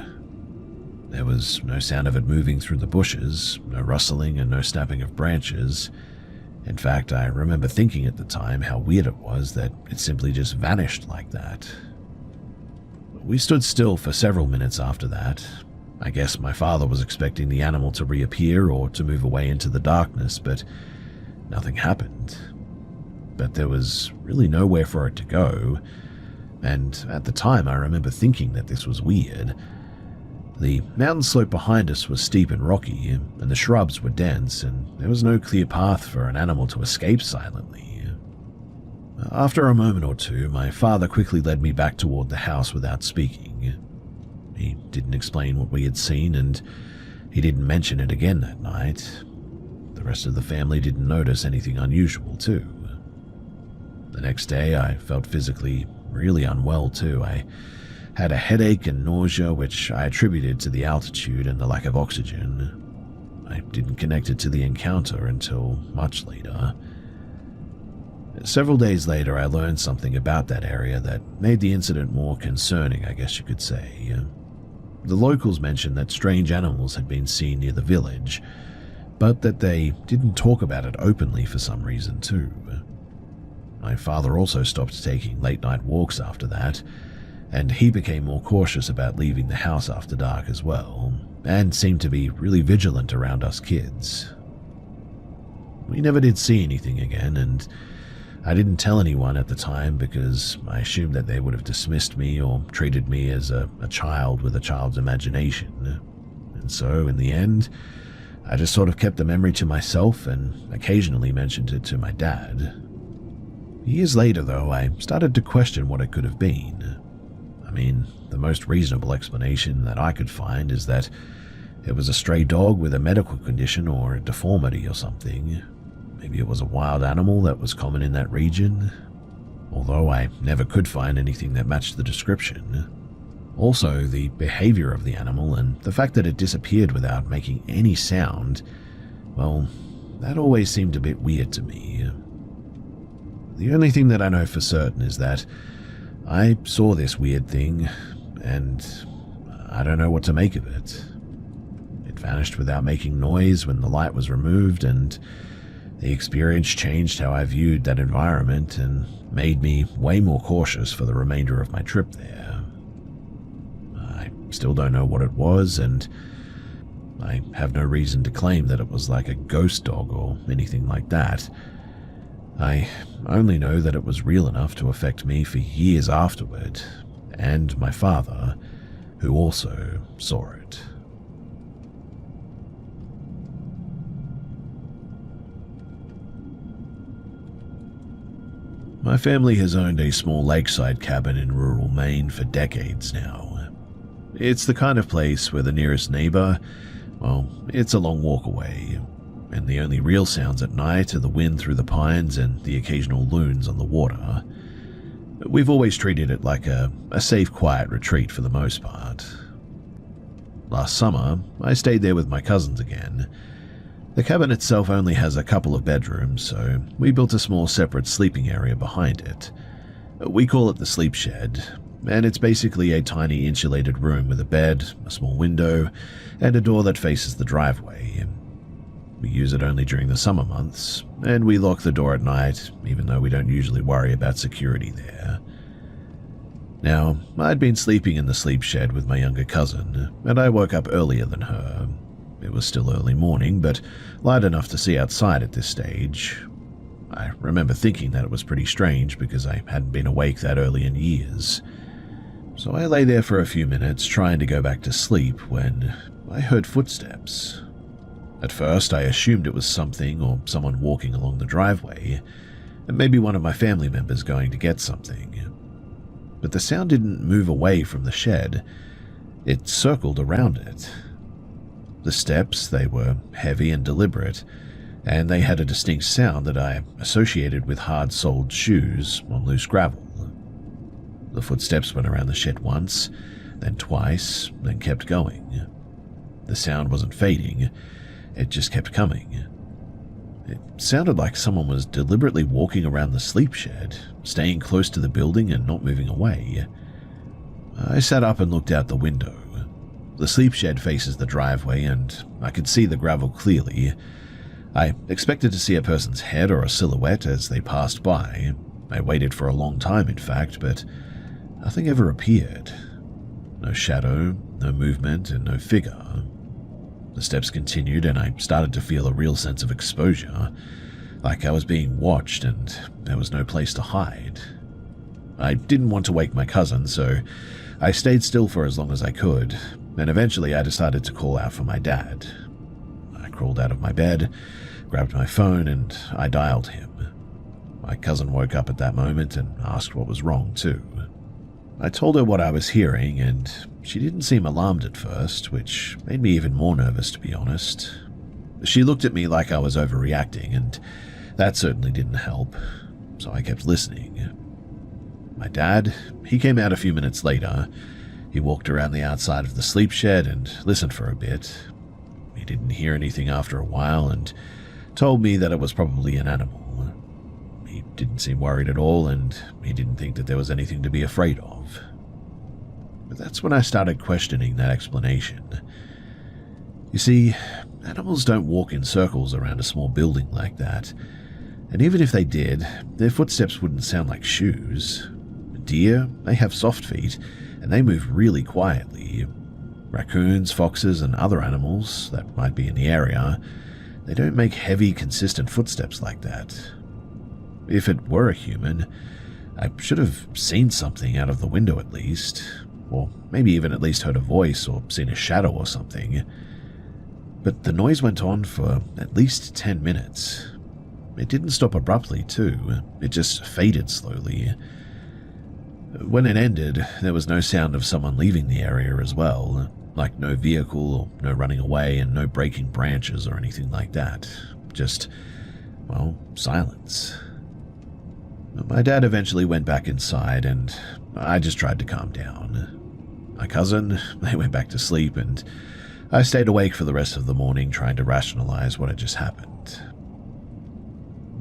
There was no sound of it moving through the bushes, no rustling and no snapping of branches. In fact, I remember thinking at the time how weird it was that it simply just vanished like that. We stood still for several minutes after that. I guess my father was expecting the animal to reappear or to move away into the darkness, but nothing happened. But there was really nowhere for it to go, and at the time I remember thinking that this was weird. The mountain slope behind us was steep and rocky, and the shrubs were dense, and there was no clear path for an animal to escape silently. After a moment or two, my father quickly led me back toward the house without speaking. He didn't explain what we had seen, and he didn't mention it again that night. The rest of the family didn't notice anything unusual, too. The next day, I felt physically really unwell, too. I had a headache and nausea, which I attributed to the altitude and the lack of oxygen. I didn't connect it to the encounter until much later. Several days later, I learned something about that area that made the incident more concerning, I guess you could say. The locals mentioned that strange animals had been seen near the village, but that they didn't talk about it openly for some reason too. My father also stopped taking late-night walks after that, and he became more cautious about leaving the house after dark as well, and seemed to be really vigilant around us kids. We never did see anything again, and I didn't tell anyone at the time because I assumed that they would have dismissed me or treated me as a child with a child's imagination. And so, in the end, I just sort of kept the memory to myself and occasionally mentioned it to my dad. Years later, though, I started to question what it could have been. I mean, the most reasonable explanation that I could find is that it was a stray dog with a medical condition or a deformity or something. Maybe it was a wild animal that was common in that region, although I never could find anything that matched the description. Also, the behavior of the animal and the fact that it disappeared without making any sound, well, that always seemed a bit weird to me. The only thing that I know for certain is that I saw this weird thing, and I don't know what to make of it. It vanished without making noise when the light was removed, and the experience changed how I viewed that environment and made me way more cautious for the remainder of my trip there. I still don't know what it was, and I have no reason to claim that it was like a ghost dog or anything like that. I only know that it was real enough to affect me for years afterward, and my father, who also saw it. My family has owned a small lakeside cabin in rural Maine for decades now. It's the kind of place where the nearest neighbor, well, it's a long walk away, and the only real sounds at night are the wind through the pines and the occasional loons on the water. We've always treated it like a safe, quiet retreat for the most part. Last summer, I stayed there with my cousins again. The cabin itself only has a couple of bedrooms, so we built a small separate sleeping area behind it. We call it the sleep shed, and it's basically a tiny insulated room with a bed, a small window, and a door that faces the driveway. We use it only during the summer months, and we lock the door at night, even though we don't usually worry about security there. Now, I'd been sleeping in the sleep shed with my younger cousin, and I woke up earlier than her. It was still early morning, but light enough to see outside at this stage. I remember thinking that it was pretty strange because I hadn't been awake that early in years. So I lay there for a few minutes trying to go back to sleep when I heard footsteps. At first, I assumed it was something or someone walking along the driveway, and maybe one of my family members going to get something. But the sound didn't move away from the shed. It circled around it. The steps, they were heavy and deliberate, and they had a distinct sound that I associated with hard-soled shoes on loose gravel. The footsteps went around the shed once, then twice, then kept going. The sound wasn't fading, it just kept coming. It sounded like someone was deliberately walking around the sleep shed, staying close to the building and not moving away. I sat up and looked out the window. The sleep shed faces the driveway and I could see the gravel clearly. I expected to see a person's head or a silhouette as they passed by. I waited for a long time, in fact, but nothing ever appeared. No shadow, no movement, and no figure. The steps continued and I started to feel a real sense of exposure, like I was being watched and there was no place to hide. I didn't want to wake my cousin, so I stayed still for as long as I could, and eventually I decided to call out for my dad. I crawled out of my bed, grabbed my phone, and I dialed him. My cousin woke up at that moment and asked what was wrong too. I told her what I was hearing, and she didn't seem alarmed at first, which made me even more nervous, to be honest. She looked at me like I was overreacting, and that certainly didn't help, so I kept listening. My dad, he came out a few minutes later. He walked around the outside of the sleep shed and listened for a bit. He didn't hear anything after a while and told me that it was probably an animal. He didn't seem worried at all, and he didn't think that there was anything to be afraid of. But that's when I started questioning that explanation. You see, animals don't walk in circles around a small building like that, and even if they did, their footsteps wouldn't sound like shoes. Deer, they have soft feet, and they move really quietly. Raccoons, foxes, and other animals that might be in the area, they don't make heavy, consistent footsteps like that. If it were a human, I should have seen something out of the window at least, or maybe even at least heard a voice or seen a shadow or something. But the noise went on for at least 10 minutes. It didn't stop abruptly, too. It just faded slowly. When it ended, there was no sound of someone leaving the area as well, like no vehicle or no running away and no breaking branches or anything like that. Just, well, silence. My dad eventually went back inside and I just tried to calm down. My cousin, they went back to sleep and I stayed awake for the rest of the morning trying to rationalize what had just happened.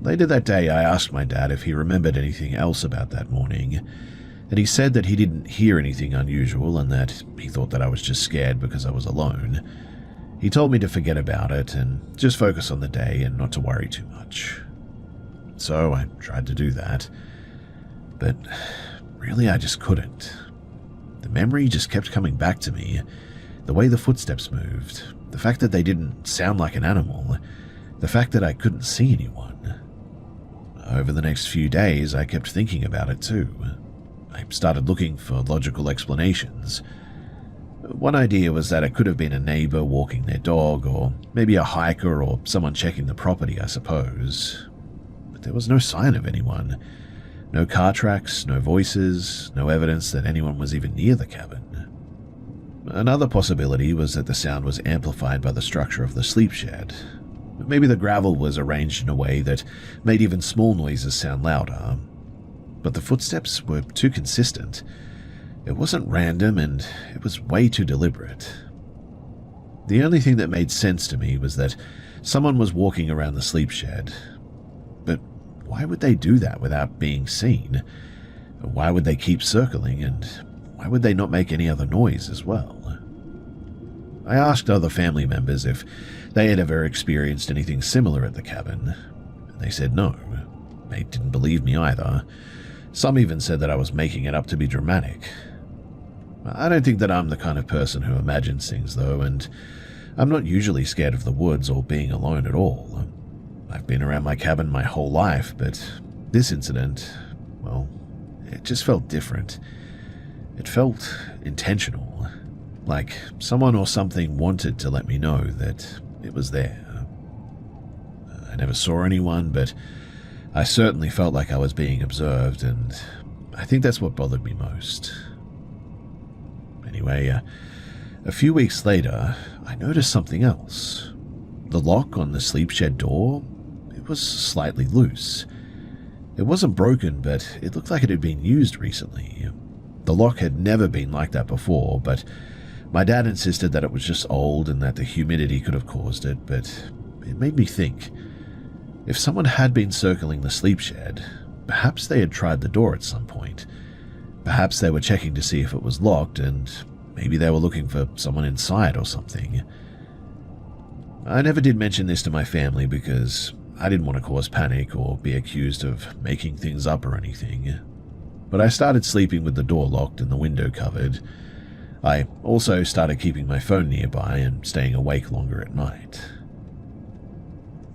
Later that day, I asked my dad if he remembered anything else about that morning, and he said that he didn't hear anything unusual and that he thought that I was just scared because I was alone. He told me to forget about it and just focus on the day and not to worry too much. So I tried to do that, but really I just couldn't. The memory just kept coming back to me, the way the footsteps moved, the fact that they didn't sound like an animal, the fact that I couldn't see anyone. Over the next few days, I kept thinking about it too. I started looking for logical explanations. One idea was that it could have been a neighbor walking their dog, or maybe a hiker or someone checking the property, I suppose. But there was no sign of anyone. No car tracks, no voices, no evidence that anyone was even near the cabin. Another possibility was that the sound was amplified by the structure of the sleep shed. Maybe the gravel was arranged in a way that made even small noises sound louder. But the footsteps were too consistent. It wasn't random and it was way too deliberate. The only thing that made sense to me was that someone was walking around the sleep shed. But why would they do that without being seen? Why would they keep circling, and why would they not make any other noise as well? I asked other family members if they had ever experienced anything similar at the cabin. They said no. They didn't believe me either. Some even said that I was making it up to be dramatic. I don't think that I'm the kind of person who imagines things, though, and I'm not usually scared of the woods or being alone at all. I've been around my cabin my whole life, but this incident, well, it just felt different. It felt intentional, like someone or something wanted to let me know that it was there. I never saw anyone, but I certainly felt like I was being observed, and I think that's what bothered me most. Anyway, a few weeks later, I noticed something else. The lock on the sleep shed door, it was slightly loose. It wasn't broken, but it looked like it had been used recently. The lock had never been like that before, but my dad insisted that it was just old and that the humidity could have caused it, but it made me think. If someone had been circling the sleep shed, perhaps they had tried the door at some point. Perhaps they were checking to see if it was locked, and maybe they were looking for someone inside or something. I never did mention this to my family because I didn't want to cause panic or be accused of making things up or anything. But I started sleeping with the door locked and the window covered. I also started keeping my phone nearby and staying awake longer at night.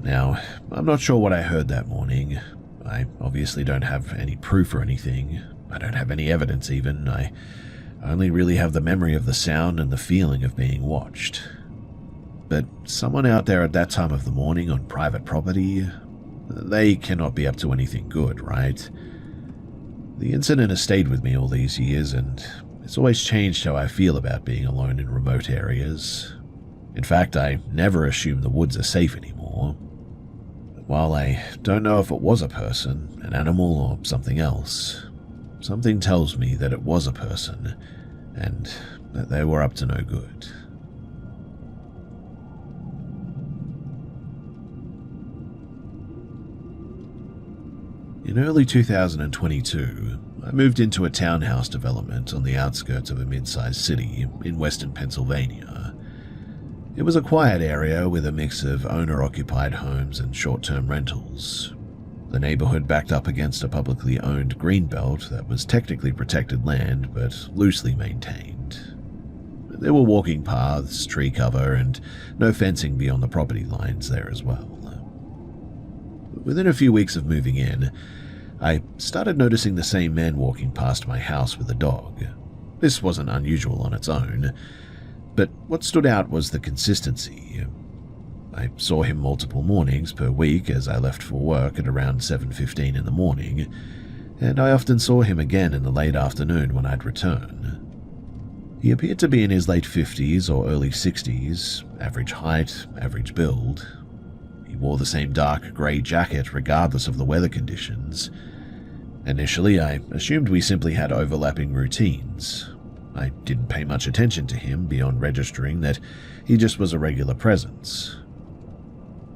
Now, I'm not sure what I heard that morning. I obviously don't have any proof or anything. I don't have any evidence even. I only really have the memory of the sound and the feeling of being watched. But someone out there at that time of the morning on private property, they cannot be up to anything good, right? The incident has stayed with me all these years, and it's always changed how I feel about being alone in remote areas. In fact, I never assume the woods are safe anymore. But while I don't know if it was a person, an animal, or something else, something tells me that it was a person, and that they were up to no good. In early 2022, I moved into a townhouse development on the outskirts of a mid-sized city in western Pennsylvania. It was a quiet area with a mix of owner-occupied homes and short-term rentals. The neighborhood backed up against a publicly owned greenbelt that was technically protected land but loosely maintained. There were walking paths, tree cover, and no fencing beyond the property lines there as well. Within a few weeks of moving in, I started noticing the same man walking past my house with a dog. This wasn't unusual on its own, but what stood out was the consistency. I saw him multiple mornings per week as I left for work at around 7:15 in the morning, and I often saw him again in the late afternoon when I'd return. He appeared to be in his late 50s or early 60s, average height, average build. He wore the same dark grey jacket regardless of the weather conditions. Initially, I assumed we simply had overlapping routines. I didn't pay much attention to him beyond registering that he just was a regular presence.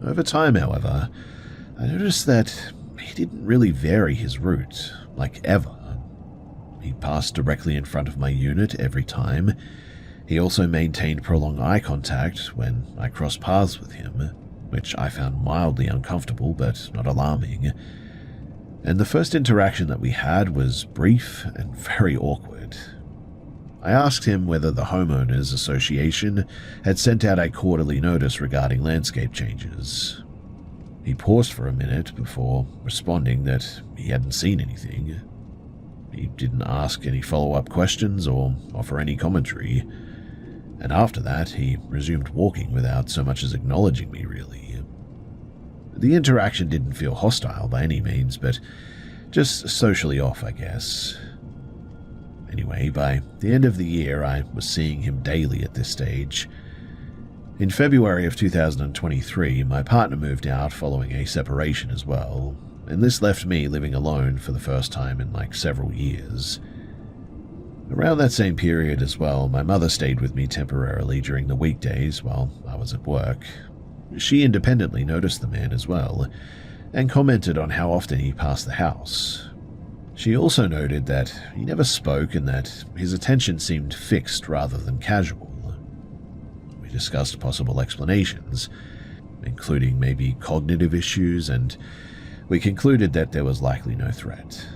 Over time, however, I noticed that he didn't really vary his route, like ever. He passed directly in front of my unit every time. He also maintained prolonged eye contact when I crossed paths with him, which I found mildly uncomfortable but not alarming. And the first interaction that we had was brief and very awkward. I asked him whether the homeowners association had sent out a quarterly notice regarding landscape changes. He paused for a minute before responding that he hadn't seen anything. He didn't ask any follow-up questions or offer any commentary. And after that, he resumed walking without so much as acknowledging me, really. The interaction didn't feel hostile by any means, but just socially off, I guess. Anyway, by the end of the year, I was seeing him daily at this stage. In February of 2023, my partner moved out following a separation as well, and this left me living alone for the first time in several years. Around that same period as well, my mother stayed with me temporarily during the weekdays while I was at work. She independently noticed the man as well, and commented on how often he passed the house. She also noted that he never spoke and that his attention seemed fixed rather than casual. We discussed possible explanations, including maybe cognitive issues, and we concluded that there was likely no threat.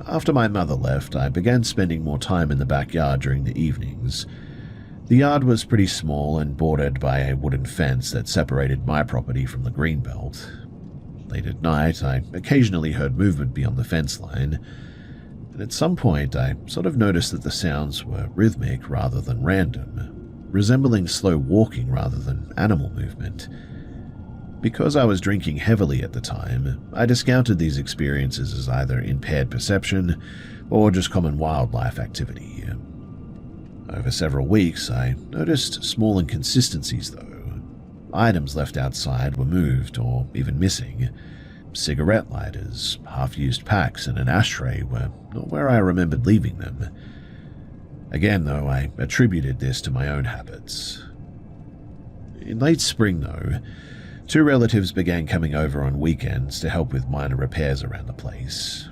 After my mother left, I began spending more time in the backyard during the evenings. The yard was pretty small and bordered by a wooden fence that separated my property from the greenbelt. Late at night, I occasionally heard movement beyond the fence line, and at some point I sort of noticed that the sounds were rhythmic rather than random, resembling slow walking rather than animal movement. Because I was drinking heavily at the time, I discounted these experiences as either impaired perception or just common wildlife activity. Over several weeks, I noticed small inconsistencies though. Items left outside were moved or even missing. Cigarette lighters, half-used packs, and an ashtray were not where I remembered leaving them. Again, though, I attributed this to my own habits. In late spring, though, Two relatives began coming over on weekends to help with minor repairs around the place.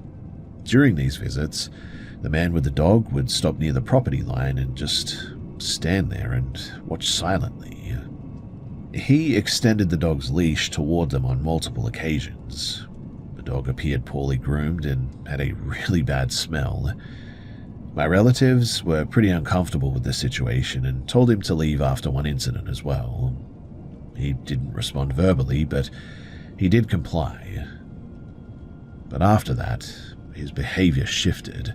During these visits, the man with the dog would stop near the property line and just stand there and watch silently. He extended the dog's leash toward them on multiple occasions. The dog appeared poorly groomed and had a really bad smell. My relatives were pretty uncomfortable with the situation and told him to leave after one incident as well. He didn't respond verbally, but he did comply. But after that, his behavior shifted.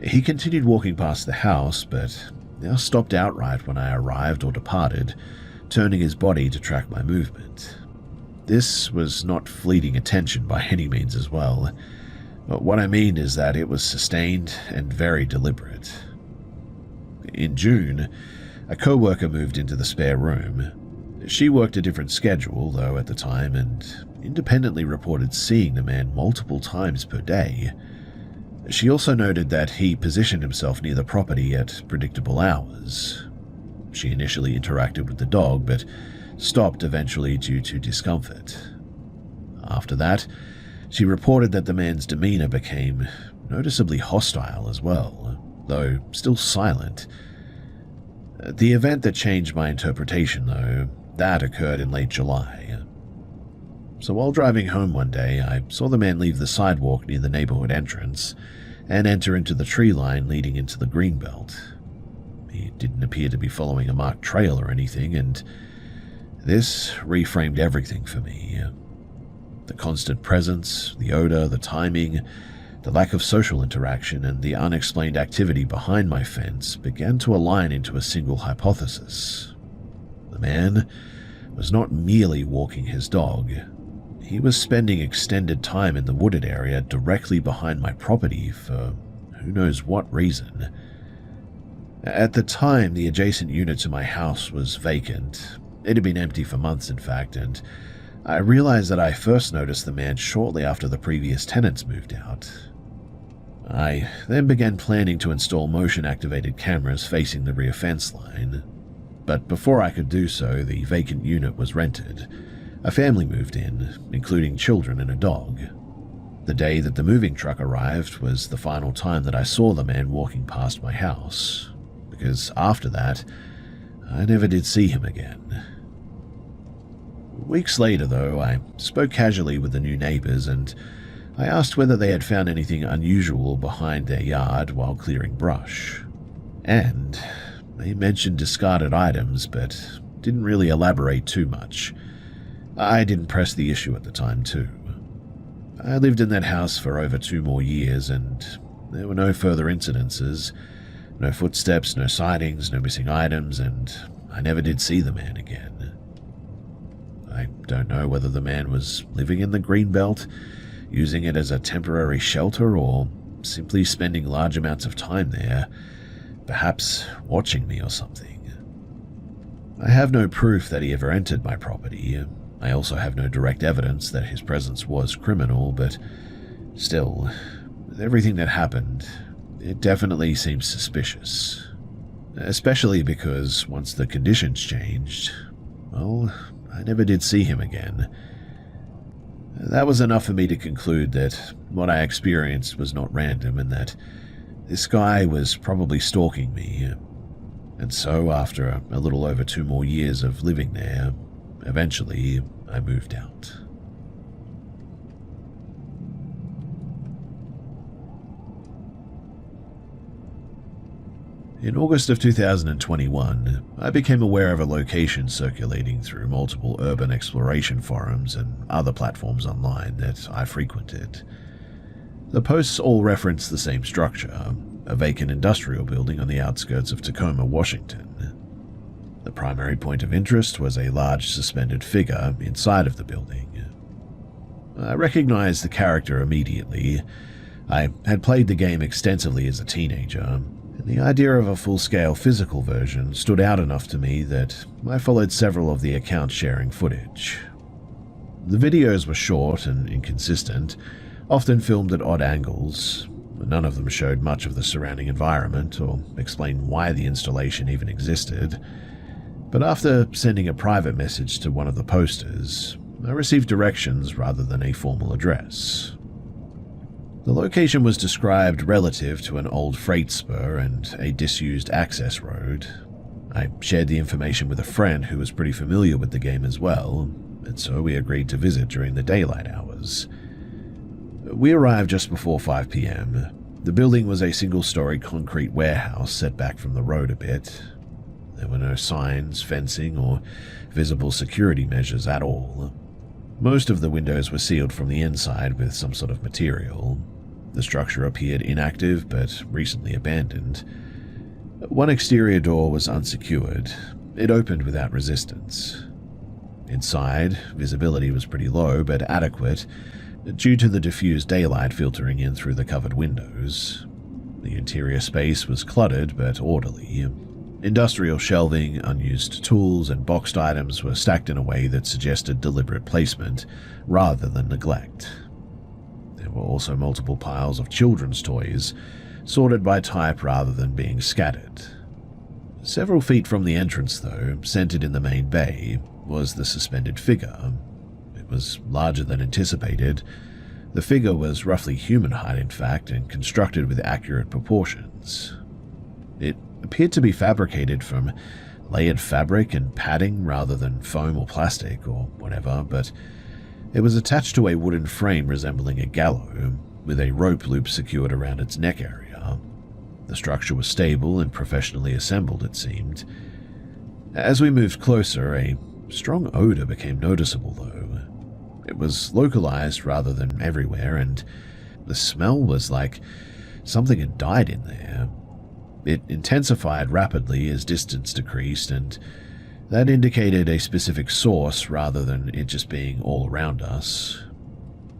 He continued walking past the house, but now stopped outright when I arrived or departed, turning his body to track my movement. This was not fleeting attention by any means as well. But what I mean is that it was sustained and very deliberate. In June, a co-worker moved into the spare room. She worked a different schedule, though, at the time, and independently reported seeing the man multiple times per day. She also noted that he positioned himself near the property at predictable hours. She initially interacted with the dog, but stopped eventually due to discomfort. After that, she reported that the man's demeanor became noticeably hostile as well, though still silent. The event that changed my interpretation, though, that occurred in late July. So while driving home one day, I saw the man leave the sidewalk near the neighborhood entrance and enter into the tree line leading into the greenbelt. He didn't appear to be following a marked trail or anything, and this reframed everything for me. The constant presence, the odor, the timing, the lack of social interaction, and the unexplained activity behind my fence began to align into a single hypothesis. The man was not merely walking his dog. He was spending extended time in the wooded area directly behind my property for who knows what reason. At the time, the adjacent unit to my house was vacant. It had been empty for months, in fact, and I realized that I first noticed the man shortly after the previous tenants moved out. I then began planning to install motion-activated cameras facing the rear fence line. But before I could do so, the vacant unit was rented. A family moved in, including children and a dog. The day that the moving truck arrived was the final time that I saw the man walking past my house, because after that, I never did see him again. Weeks later, though, I spoke casually with the new neighbors, and I asked whether they had found anything unusual behind their yard while clearing brush. And they mentioned discarded items, but didn't really elaborate too much. I didn't press the issue at the time, too. I lived in that house for over 2 more years, and there were no further incidences, no footsteps, no sightings, no missing items, and I never did see the man again. I don't know whether the man was living in the Greenbelt, using it as a temporary shelter, or simply spending large amounts of time there, perhaps watching me or something. I have no proof that he ever entered my property. I also have no direct evidence that his presence was criminal, but still, with everything that happened, it definitely seems suspicious. Especially because once the conditions changed, well, I never did see him again. That was enough for me to conclude that what I experienced was not random and that this guy was probably stalking me. And so, after a little over 2 more years of living there, eventually I moved out. In August of 2021, I became aware of a location circulating through multiple urban exploration forums and other platforms online that I frequented. The posts all referenced the same structure, a vacant industrial building on the outskirts of Tacoma, Washington. The primary point of interest was a large suspended figure inside of the building. I recognized the character immediately. I had played the game extensively as a teenager, and the idea of a full-scale physical version stood out enough to me that I followed several of the accounts sharing footage. The videos were short and inconsistent, often filmed at odd angles. None of them showed much of the surrounding environment or explained why the installation even existed. But after sending a private message to one of the posters, I received directions rather than a formal address. The location was described relative to an old freight spur and a disused access road. I shared the information with a friend who was pretty familiar with the game as well, and so we agreed to visit during the daylight hours. We arrived just before 5 p.m. The building was a single-story concrete warehouse set back from the road a bit. There were no signs, fencing, or visible security measures at all. Most of the windows were sealed from the inside with some sort of material. The structure appeared inactive but recently abandoned. One exterior door was unsecured. It opened without resistance. Inside, visibility was pretty low but adequate due to the diffused daylight filtering in through the covered windows. The interior space was cluttered but orderly. Industrial shelving, unused tools, and boxed items were stacked in a way that suggested deliberate placement rather than neglect. There were also multiple piles of children's toys, sorted by type rather than being scattered. Several feet from the entrance, though, centered in the main bay, was the suspended figure. It was larger than anticipated. The figure was roughly human height, in fact, and constructed with accurate proportions. It appeared to be fabricated from layered fabric and padding rather than foam or plastic or whatever, but it was attached to a wooden frame resembling a gallows, with a rope loop secured around its neck area. The structure was stable and professionally assembled, it seemed. As we moved closer, a strong odor became noticeable, though. It was localized rather than everywhere, and the smell was like something had died in there. It intensified rapidly as distance decreased, and that indicated a specific source rather than it just being all around us.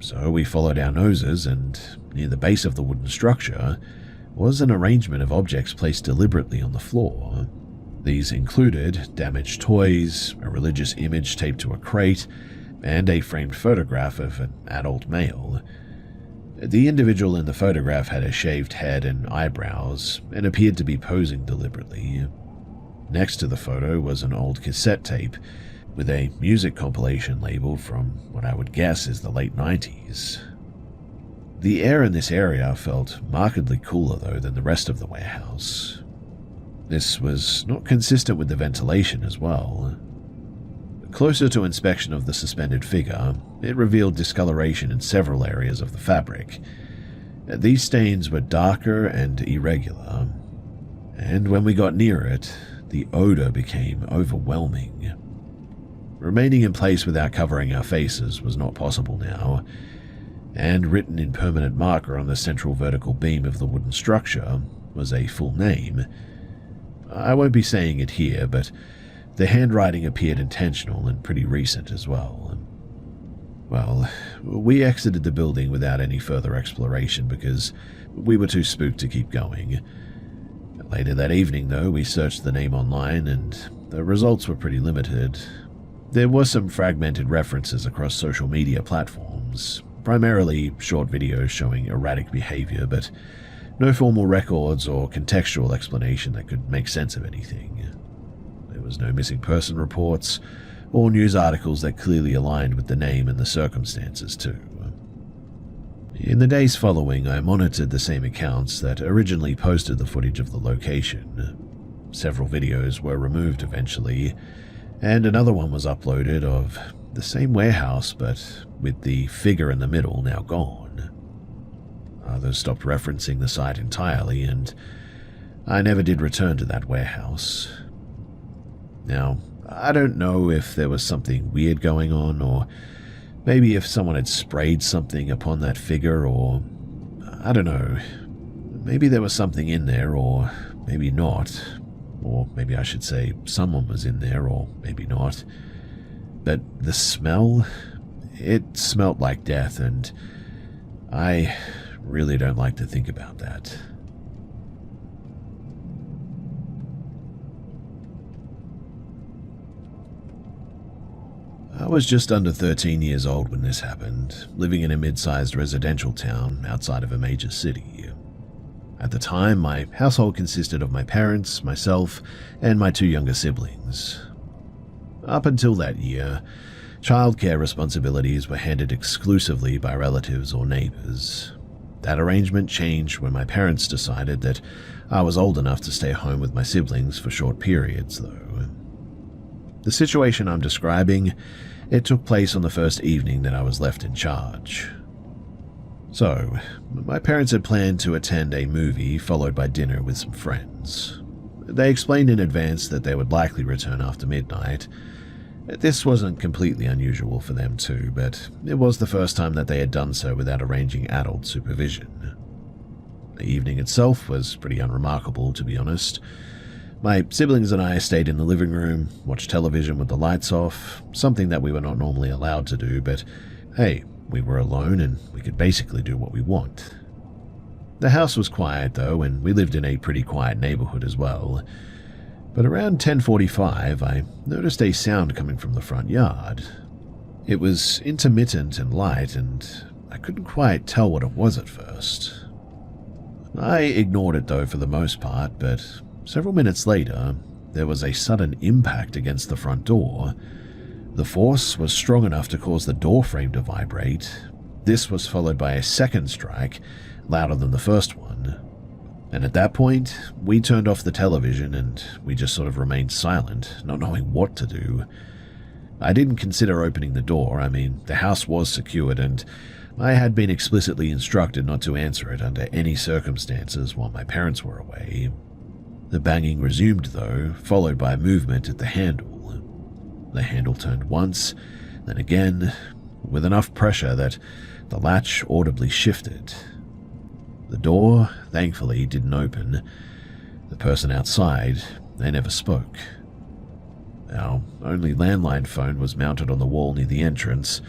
So we followed our noses, and near the base of the wooden structure was an arrangement of objects placed deliberately on the floor. These included damaged toys, a religious image taped to a crate, and a framed photograph of an adult male. The individual in the photograph had a shaved head and eyebrows and appeared to be posing deliberately. Next to the photo was an old cassette tape with a music compilation labeled from what I would guess is the late 90s. The air in this area felt markedly cooler, though, than the rest of the warehouse. This was not consistent with the ventilation as well. Closer to inspection of the suspended figure, it revealed discoloration in several areas of the fabric. These stains were darker and irregular, and when we got near it, the odor became overwhelming. Remaining in place without covering our faces was not possible now, and written in permanent marker on the central vertical beam of the wooden structure was a full name. I won't be saying it here, but the handwriting appeared intentional and pretty recent as well. Well, we exited the building without any further exploration because we were too spooked to keep going. Later that evening, though, we searched the name online and the results were pretty limited. There were some fragmented references across social media platforms, primarily short videos showing erratic behavior, but no formal records or contextual explanation that could make sense of anything. There was no missing person reports or news articles that clearly aligned with the name and the circumstances too. In the days following, I monitored the same accounts that originally posted the footage of the location. Several videos were removed eventually, and another one was uploaded of the same warehouse but with the figure in the middle now gone. Others stopped referencing the site entirely, and I never did return to that warehouse. Now, I don't know if there was something weird going on, or maybe if someone had sprayed something upon that figure, or I don't know. Maybe there was something in there, or maybe not. Or maybe I should say someone was in there, or maybe not. But the smell, it smelt like death, and I really don't like to think about that. I was just under 13 years old when this happened, living in a mid-sized residential town outside of a major city. At the time, my household consisted of my parents, myself, and my two younger siblings. Up until that year, childcare responsibilities were handed exclusively by relatives or neighbors. That arrangement changed when my parents decided that I was old enough to stay home with my siblings for short periods, though. The situation I'm describing, it took place on the first evening that I was left in charge. So, my parents had planned to attend a movie followed by dinner with some friends. They explained in advance that they would likely return after midnight. This wasn't completely unusual for them too, but it was the first time that they had done so without arranging adult supervision. The evening itself was pretty unremarkable, to be honest. My siblings and I stayed in the living room, watched television with the lights off, something that we were not normally allowed to do, but hey, we were alone and we could basically do what we want. The house was quiet though, and we lived in a pretty quiet neighborhood as well. But around 10:45, I noticed a sound coming from the front yard. It was intermittent and light, and I couldn't quite tell what it was at first. I ignored it though for the most part, but several minutes later, there was a sudden impact against the front door. The force was strong enough to cause the door frame to vibrate. This was followed by a second strike, louder than the first one. And at that point, we turned off the television and we just sort of remained silent, not knowing what to do. I didn't consider opening the door. I mean, the house was secured and I had been explicitly instructed not to answer it under any circumstances while my parents were away. The banging resumed though, followed by movement at the handle. The handle turned once, then again, with enough pressure that the latch audibly shifted. The door, thankfully, didn't open. The person outside, they never spoke. Our only landline phone was mounted on the wall near the entrance,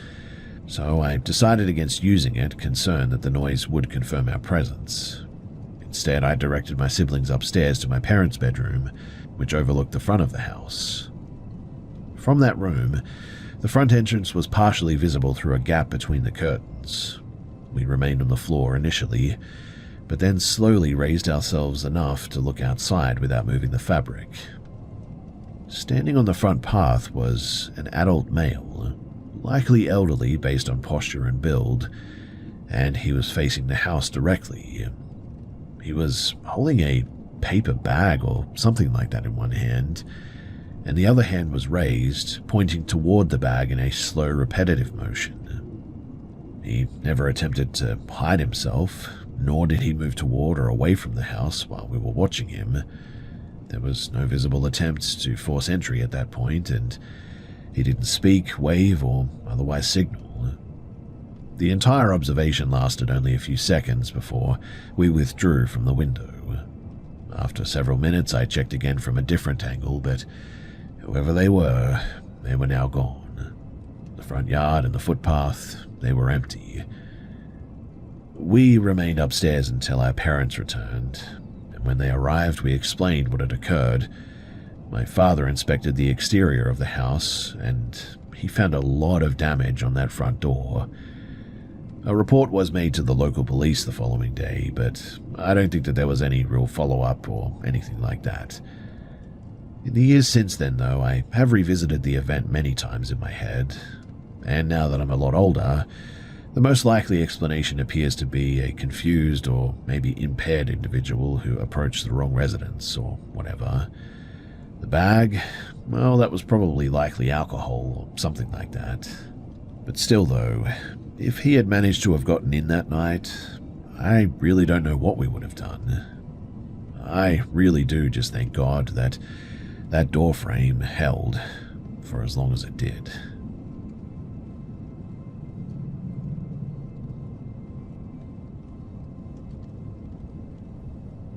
so I decided against using it, concerned that the noise would confirm our presence. Instead, I directed my siblings upstairs to my parents' bedroom, which overlooked the front of the house. From that room, the front entrance was partially visible through a gap between the curtains. We remained on the floor initially, but then slowly raised ourselves enough to look outside without moving the fabric. Standing on the front path was an adult male, likely elderly based on posture and build, and he was facing the house directly. He was holding a paper bag or something like that in one hand, and the other hand was raised, pointing toward the bag in a slow, repetitive motion. He never attempted to hide himself, nor did he move toward or away from the house while we were watching him. There was no visible attempt to force entry at that point, and he didn't speak, wave, or otherwise signal. The entire observation lasted only a few seconds before we withdrew from the window. After several minutes, I checked again from a different angle, but whoever they were now gone. The front yard and the footpath, they were empty. We remained upstairs until our parents returned, and when they arrived, we explained what had occurred. My father inspected the exterior of the house, and he found a lot of damage on that front door. A report was made to the local police the following day, but I don't think that there was any real follow-up or anything like that. In the years since then, though, I have revisited the event many times in my head, and now that I'm a lot older, the most likely explanation appears to be a confused or maybe impaired individual who approached the wrong residence or whatever. The bag, well, that was probably likely alcohol or something like that. But still, though, if he had managed to have gotten in that night, I really don't know what we would have done. I really do just thank God that that door frame held for as long as it did.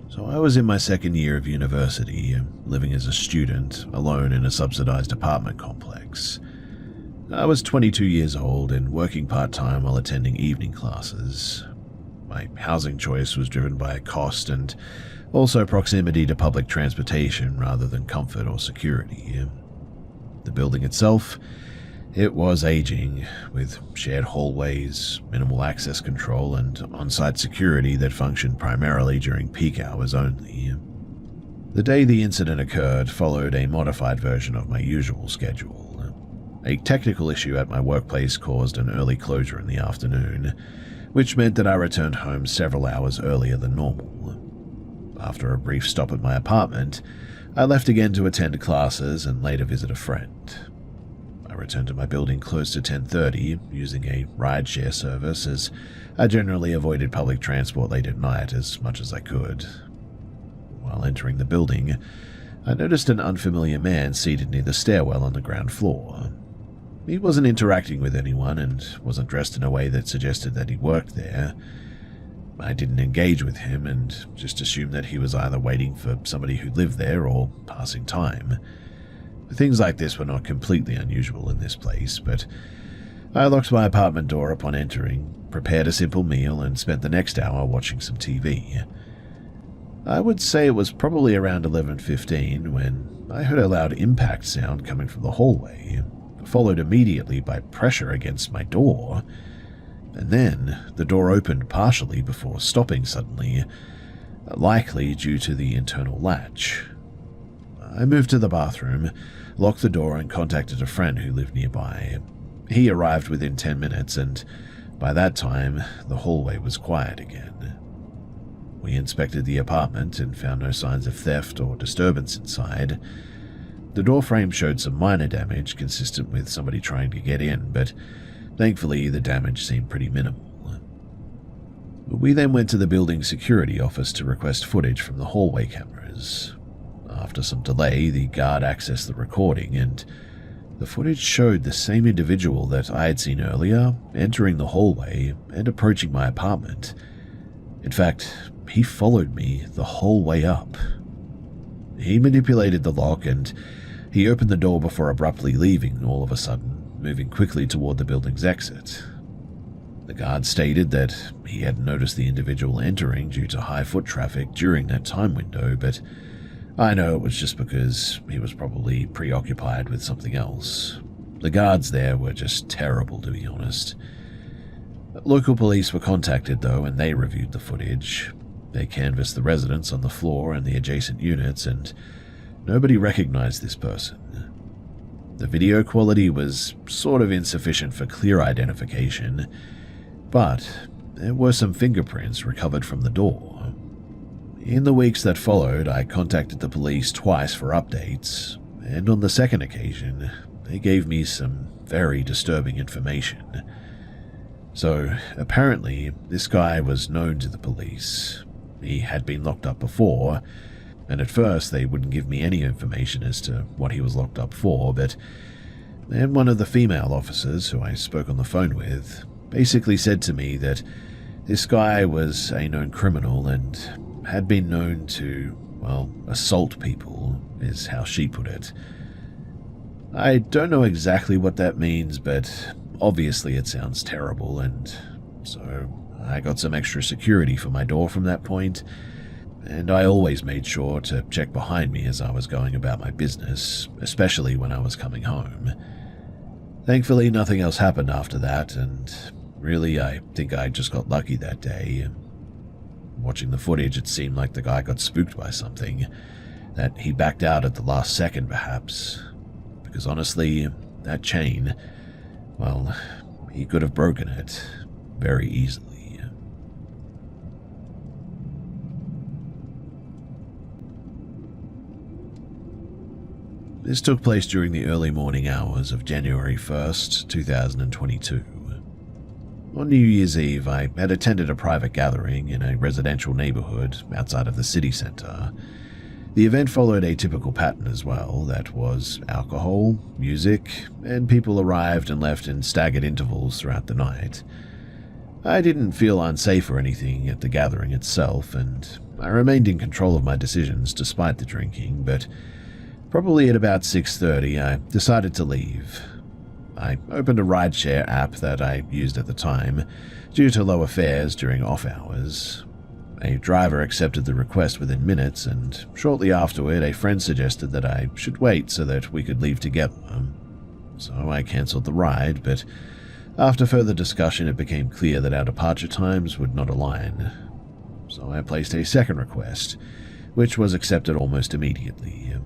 So I was in my second year of university, living as a student, alone in a subsidized apartment complex. I was 22 years old and working part-time while attending evening classes. My housing choice was driven by cost and also proximity to public transportation rather than comfort or security. The building itself, it was aging, with shared hallways, minimal access control, and on-site security that functioned primarily during peak hours only. The day the incident occurred followed a modified version of my usual schedule. A technical issue at my workplace caused an early closure in the afternoon, which meant that I returned home several hours earlier than normal. After a brief stop at my apartment, I left again to attend classes and later visit a friend. I returned to my building close to 10:30 using a rideshare service, as I generally avoided public transport late at night as much as I could. While entering the building, I noticed an unfamiliar man seated near the stairwell on the ground floor. He wasn't interacting with anyone and wasn't dressed in a way that suggested that he worked there. I didn't engage with him and just assumed that he was either waiting for somebody who lived there or passing time. Things like this were not completely unusual in this place, but I locked my apartment door upon entering, prepared a simple meal, and spent the next hour watching some TV. I would say it was probably around 11:15 when I heard a loud impact sound coming from the hallway, followed immediately by pressure against my door, and then the door opened partially before stopping suddenly, likely due to the internal latch. I moved to the bathroom, locked the door, and contacted a friend who lived nearby. He arrived within 10 minutes, and by that time, the hallway was quiet again. We inspected the apartment and found no signs of theft or disturbance inside. The door frame showed some minor damage consistent with somebody trying to get in, but thankfully the damage seemed pretty minimal. We then went to the building security office to request footage from the hallway cameras. After some delay, the guard accessed the recording, and the footage showed the same individual that I had seen earlier entering the hallway and approaching my apartment. In fact, he followed me the whole way up. He manipulated the lock and he opened the door before abruptly leaving all of a sudden, moving quickly toward the building's exit. The guard stated that he had noticed the individual entering due to high foot traffic during that time window, but I know it was just because he was probably preoccupied with something else. The guards there were just terrible, to be honest. Local police were contacted, though, and they reviewed the footage. They canvassed the residents on the floor and the adjacent units, and nobody recognized this person. The video quality was sort of insufficient for clear identification, but there were some fingerprints recovered from the door. In the weeks that followed, I contacted the police twice for updates, and on the second occasion, they gave me some very disturbing information. So, apparently, this guy was known to the police. He had been locked up before, and at first they wouldn't give me any information as to what he was locked up for, but then one of the female officers who I spoke on the phone with basically said to me that this guy was a known criminal and had been known to, well, assault people, is how she put it. I don't know exactly what that means, but obviously it sounds terrible, and so I got some extra security for my door from that point, and I always made sure to check behind me as I was going about my business, especially when I was coming home. Thankfully, nothing else happened after that, and really, I think I just got lucky that day. Watching the footage, it seemed like the guy got spooked by something, that he backed out at the last second perhaps, because honestly, that chain, well, he could have broken it very easily. This took place during the early morning hours of January 1st, 2022. On New Year's Eve, I had attended a private gathering in a residential neighborhood outside of the city center. The event followed a typical pattern as well, that was alcohol, music, and people arrived and left in staggered intervals throughout the night. I didn't feel unsafe or anything at the gathering itself, and I remained in control of my decisions despite the drinking, but probably at about 6:30, I decided to leave. I opened a rideshare app that I used at the time, due to lower fares during off hours. A driver accepted the request within minutes, and shortly afterward, a friend suggested that I should wait so that we could leave together. So I cancelled the ride, but after further discussion, it became clear that our departure times would not align. So I placed a second request, which was accepted almost immediately.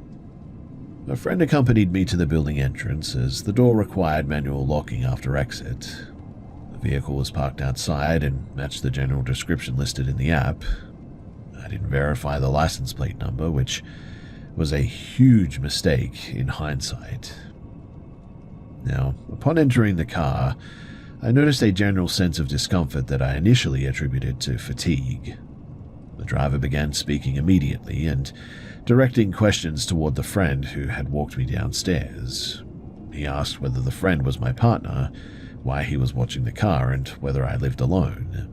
A friend accompanied me to the building entrance as the door required manual locking after exit. The vehicle was parked outside and matched the general description listed in the app. I didn't verify the license plate number, which was a huge mistake in hindsight. Now, upon entering the car, I noticed a general sense of discomfort that I initially attributed to fatigue. The driver began speaking immediately and directing questions toward the friend who had walked me downstairs. He asked whether the friend was my partner, why he was watching the car, and whether I lived alone.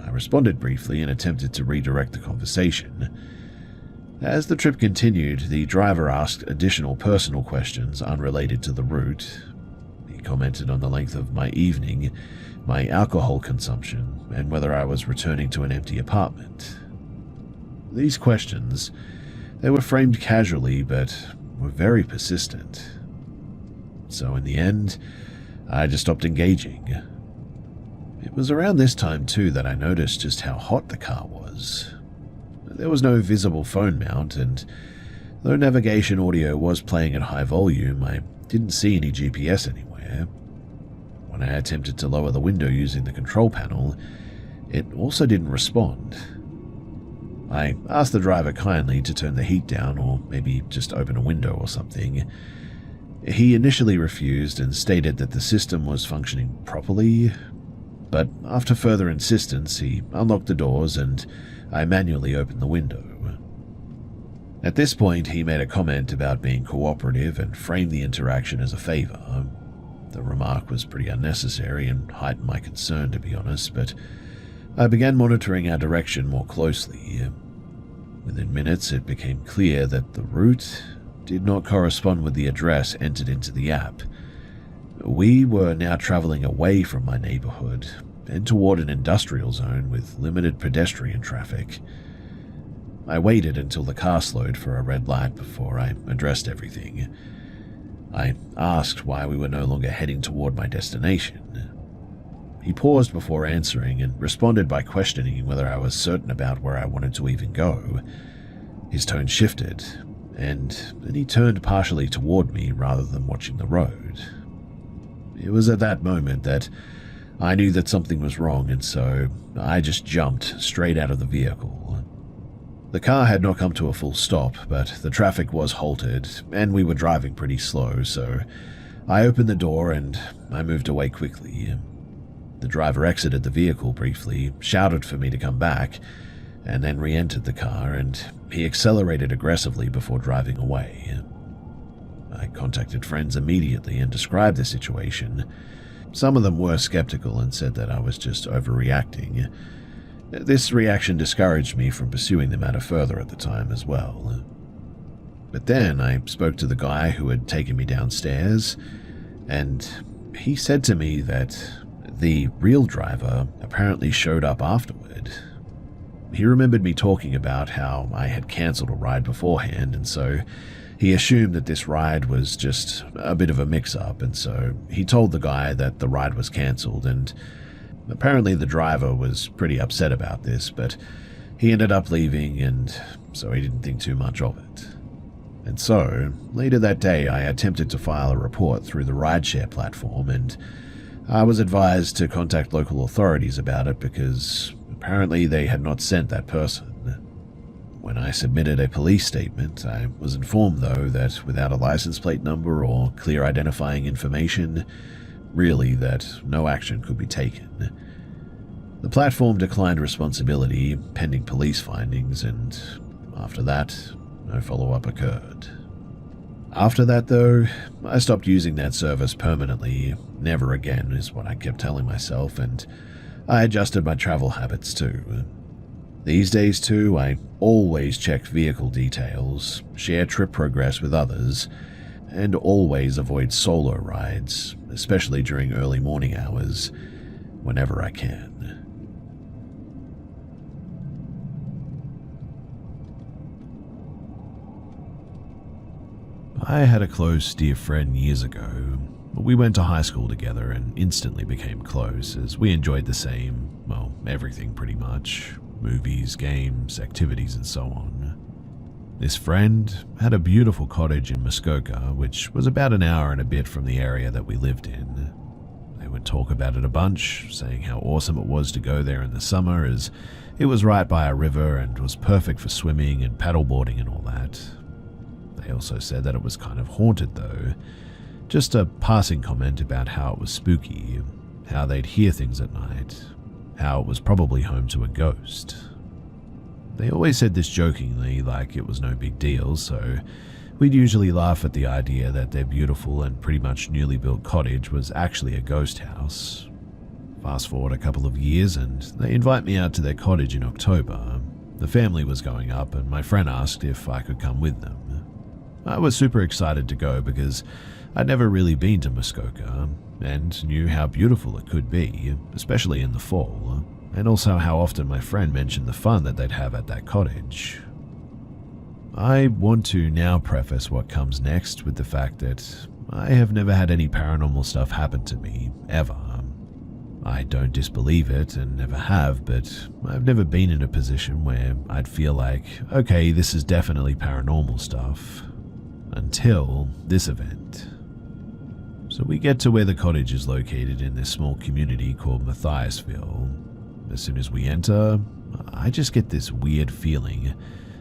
I responded briefly and attempted to redirect the conversation. As the trip continued, the driver asked additional personal questions unrelated to the route. He commented on the length of my evening, my alcohol consumption, and whether I was returning to an empty apartment. These questions, they were framed casually but were very persistent. So in the end, I just stopped engaging. It was around this time too that I noticed just how hot the car was. There was no visible phone mount, and though navigation audio was playing at high volume, I didn't see any GPS anywhere. When I attempted to lower the window using the control panel, it also didn't respond. I asked the driver kindly to turn the heat down or maybe just open a window or something. He initially refused and stated that the system was functioning properly, but after further insistence, he unlocked the doors and I manually opened the window. At this point, he made a comment about being cooperative and framed the interaction as a favor. The remark was pretty unnecessary and heightened my concern, to be honest, but I began monitoring our direction more closely. Within minutes, it became clear that the route did not correspond with the address entered into the app. We were now traveling away from my neighborhood and toward an industrial zone with limited pedestrian traffic. I waited until the car slowed for a red light before I addressed everything. I asked why we were no longer heading toward my destination. He paused before answering and responded by questioning whether I was certain about where I wanted to even go. His tone shifted, and then he turned partially toward me rather than watching the road. It was at that moment that I knew that something was wrong, and so I just jumped straight out of the vehicle. The car had not come to a full stop, but the traffic was halted, and we were driving pretty slow, so I opened the door and I moved away quickly. The driver exited the vehicle briefly, shouted for me to come back, and then re-entered the car, and he accelerated aggressively before driving away. I contacted friends immediately and described the situation. Some of them were skeptical and said that I was just overreacting. This reaction discouraged me from pursuing the matter further at the time as well. But then I spoke to the guy who had taken me downstairs, and he said to me that the real driver apparently showed up afterward. He remembered me talking about how I had cancelled a ride beforehand, and so he assumed that this ride was just a bit of a mix-up, and so he told the guy that the ride was cancelled, and apparently the driver was pretty upset about this, but he ended up leaving, and so he didn't think too much of it. And so, later that day, I attempted to file a report through the rideshare platform, and I was advised to contact local authorities about it because apparently they had not sent that person. When I submitted a police statement, I was informed, though, that without a license plate number or clear identifying information, really that no action could be taken. The platform declined responsibility pending police findings, and after that, no follow-up occurred. After that, though, I stopped using that service permanently. Never again is what I kept telling myself, and I adjusted my travel habits too. These days, too, I always check vehicle details, share trip progress with others, and always avoid solo rides, especially during early morning hours, whenever I can. I had a close dear friend years ago. We went to high school together and instantly became close as we enjoyed the same, well, everything pretty much. Movies, games, activities, and so on. This friend had a beautiful cottage in Muskoka, which was about an hour and a bit from the area that we lived in. They would talk about it a bunch, saying how awesome it was to go there in the summer as it was right by a river and was perfect for swimming and paddleboarding and all that. They also said that it was kind of haunted though, just a passing comment about how it was spooky, how they'd hear things at night, how it was probably home to a ghost. They always said this jokingly, like it was no big deal, so we'd usually laugh at the idea that their beautiful and pretty much newly built cottage was actually a ghost house. Fast forward a couple of years and they invite me out to their cottage in October. The family was going up and my friend asked if I could come with them. I was super excited to go because I'd never really been to Muskoka and knew how beautiful it could be, especially in the fall, and also how often my friend mentioned the fun that they'd have at that cottage. I want to now preface what comes next with the fact that I have never had any paranormal stuff happen to me, ever. I don't disbelieve it and never have, but I've never been in a position where I'd feel like, okay, this is definitely paranormal stuff, until this event. So we get to where the cottage is located in this small community called Matthiasville. As soon as we enter, I just get this weird feeling,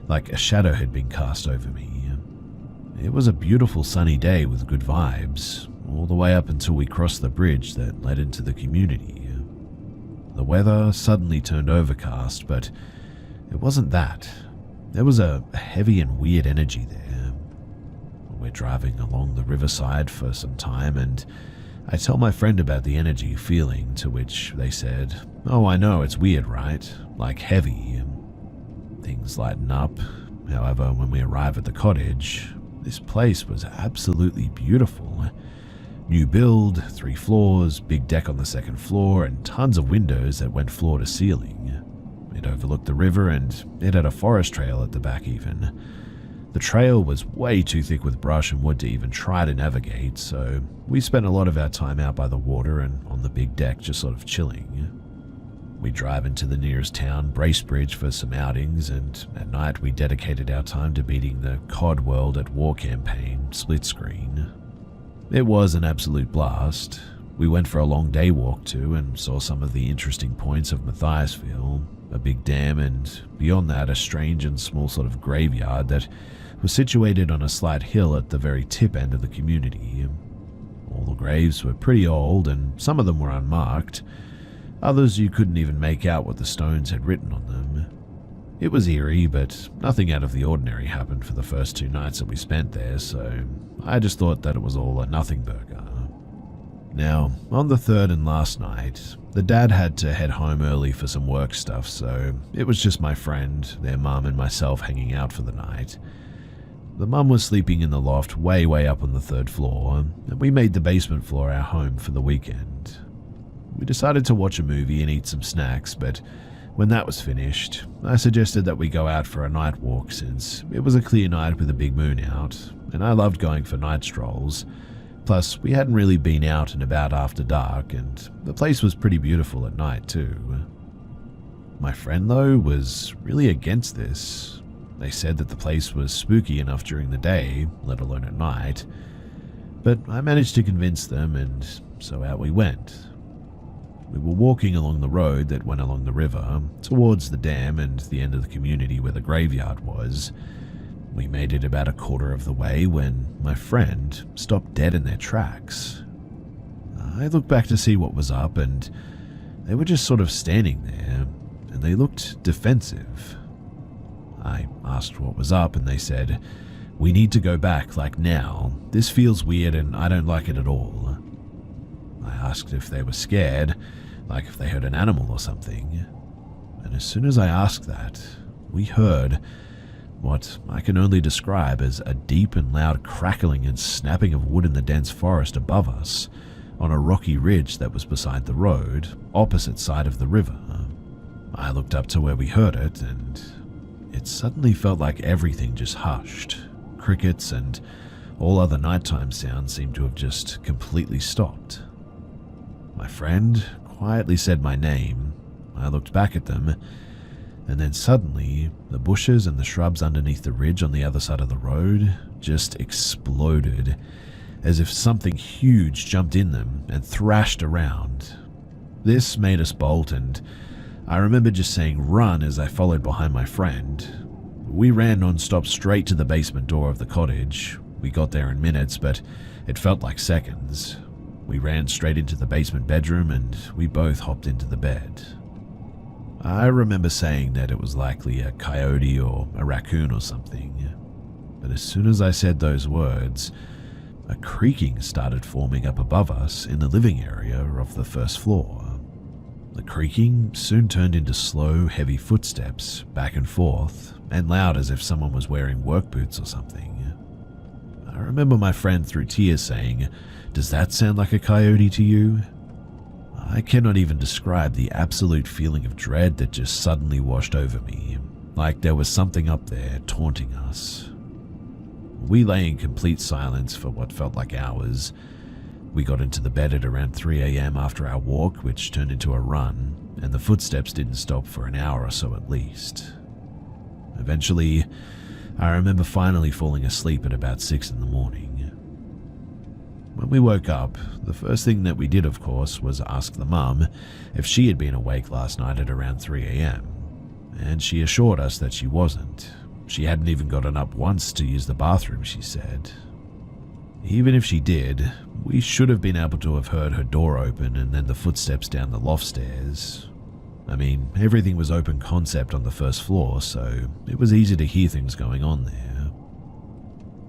like a shadow had been cast over me. It was a beautiful sunny day with good vibes, all the way up until we crossed the bridge that led into the community. The weather suddenly turned overcast, but it wasn't that. There was a heavy and weird energy there. We're driving along the riverside for some time, and I tell my friend about the energy feeling, to which they said, "Oh, I know, it's weird, right? Like heavy." Things lighten up. However, when we arrive at the cottage, this place was absolutely beautiful. New build, 3 floors, big deck on the second floor, and tons of windows that went floor to ceiling. It overlooked the river, and it had a forest trail at the back even. The trail was way too thick with brush and wood to even try to navigate, so we spent a lot of our time out by the water and on the big deck just sort of chilling. We drive into the nearest town, Bracebridge, for some outings, and at night we dedicated our time to beating the COD World at War campaign split screen. It was an absolute blast. We went for a long day walk too and saw some of the interesting points of Matthiasville, a big dam, and beyond that a strange and small sort of graveyard that was situated on a slight hill at the very tip end of the community. All the graves were pretty old and some of them were unmarked. Others you couldn't even make out what the stones had written on them. It was eerie, but nothing out of the ordinary happened for the first 2 nights that we spent there, so I just thought that it was all a nothing burger. Now, on the 3rd and last night, the dad had to head home early for some work stuff, so it was just my friend, their mum, and myself hanging out for the night. The mum was sleeping in the loft way up on the 3rd floor, and we made the basement floor our home for the weekend. We decided to watch a movie and eat some snacks, but when that was finished, I suggested that we go out for a night walk since it was a clear night with a big moon out, and I loved going for night strolls. Plus, we hadn't really been out and about after dark, and the place was pretty beautiful at night too. My friend, though, was really against this. They said that the place was spooky enough during the day, let alone at night. But I managed to convince them, and so out we went. We were walking along the road that went along the river, towards the dam and the end of the community where the graveyard was. We made it about a quarter of the way when my friend stopped dead in their tracks. I looked back to see what was up, and they were just sort of standing there, and they looked defensive. I asked what was up, and they said, "We need to go back, like now. This feels weird and I don't like it at all." I asked if they were scared, like if they heard an animal or something. And as soon as I asked that, we heard what I can only describe as a deep and loud crackling and snapping of wood in the dense forest above us, on a rocky ridge that was beside the road, opposite side of the river. I looked up to where we heard it, and it suddenly felt like everything just hushed. Crickets and all other nighttime sounds seemed to have just completely stopped. My friend quietly said my name. I looked back at them, And then suddenly, the bushes and the shrubs underneath the ridge on the other side of the road just exploded, as if something huge jumped in them and thrashed around. This made us bolt, and I remember just saying run as I followed behind my friend. We ran non-stop straight to the basement door of the cottage. We got there in minutes, but it felt like seconds. We ran straight into the basement bedroom, and we both hopped into the bed. I remember saying that it was likely a coyote or a raccoon or something, but as soon as I said those words, a creaking started forming up above us in the living area of the first floor. The creaking soon turned into slow, heavy footsteps, back and forth, and loud as if someone was wearing work boots or something. I remember my friend through tears saying, "Does that sound like a coyote to you?" I cannot even describe the absolute feeling of dread that just suddenly washed over me, like there was something up there taunting us. We lay in complete silence for what felt like hours. We got into the bed at around 3 a.m. after our walk, which turned into a run, and the footsteps didn't stop for an hour or so at least. Eventually, I remember finally falling asleep at about 6 in the morning. When we woke up, the first thing that we did, of course, was ask the mum if she had been awake last night at around 3 a.m., and she assured us that she wasn't. She hadn't even gotten up once to use the bathroom, she said. Even if she did, we should have been able to have heard her door open and then the footsteps down the loft stairs. I mean, everything was open concept on the first floor, so it was easy to hear things going on there.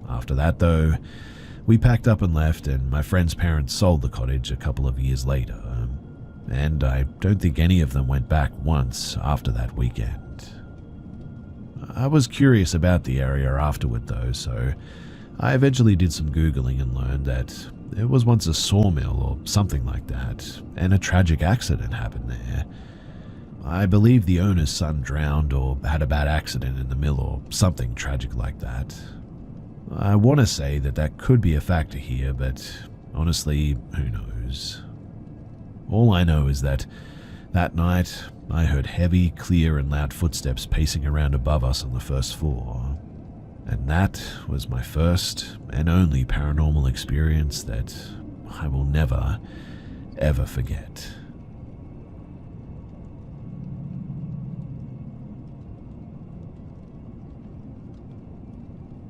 After that, though, we packed up and left, and my friend's parents sold the cottage a couple of years later, and I don't think any of them went back once after that weekend. I was curious about the area afterward, though, so I eventually did some Googling and learned that there was once a sawmill or something like that, and a tragic accident happened there. I believe the owner's son drowned or had a bad accident in the mill or something tragic like that. I want to say that that could be a factor here, but honestly, who knows? All I know is that night, I heard heavy, clear and loud footsteps pacing around above us on the first floor. And that was my first and only paranormal experience that I will never, ever forget.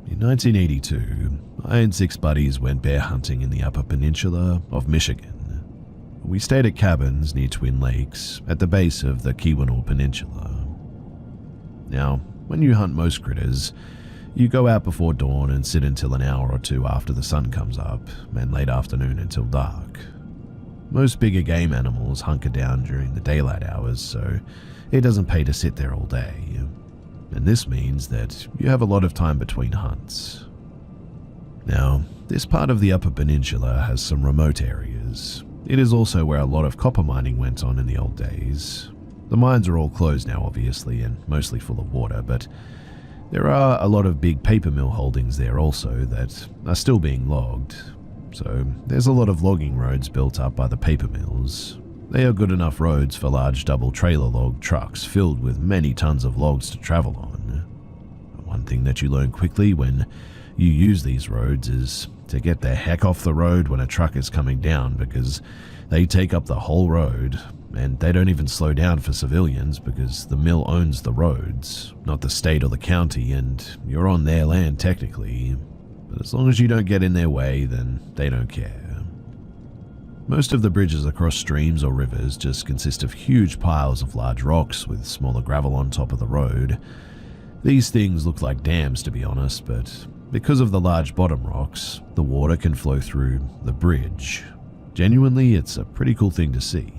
In 1982, I and 6 buddies went bear hunting in the Upper Peninsula of Michigan. We stayed at cabins near Twin Lakes at the base of the Keweenaw Peninsula. Now, when you hunt most critters, you go out before dawn and sit until an hour or two after the sun comes up, and late afternoon until dark. Most bigger game animals hunker down during the daylight hours, so it doesn't pay to sit there all day. And this means that you have a lot of time between hunts. Now, this part of the Upper Peninsula has some remote areas. It is also where a lot of copper mining went on in the old days. The mines are all closed now, obviously, and mostly full of water, but there are a lot of big paper mill holdings there also that are still being logged. So there's a lot of logging roads built up by the paper mills. They are good enough roads for large double trailer log trucks filled with many tons of logs to travel on. One thing that you learn quickly when you use these roads is to get the heck off the road when a truck is coming down, because they take up the whole road, and they don't even slow down for civilians because the mill owns the roads, not the state or the county, and you're on their land technically. But as long as you don't get in their way, then they don't care. Most of the bridges across streams or rivers just consist of huge piles of large rocks with smaller gravel on top of the road. These things look like dams, to be honest, but because of the large bottom rocks, the water can flow through the bridge. Genuinely, it's a pretty cool thing to see.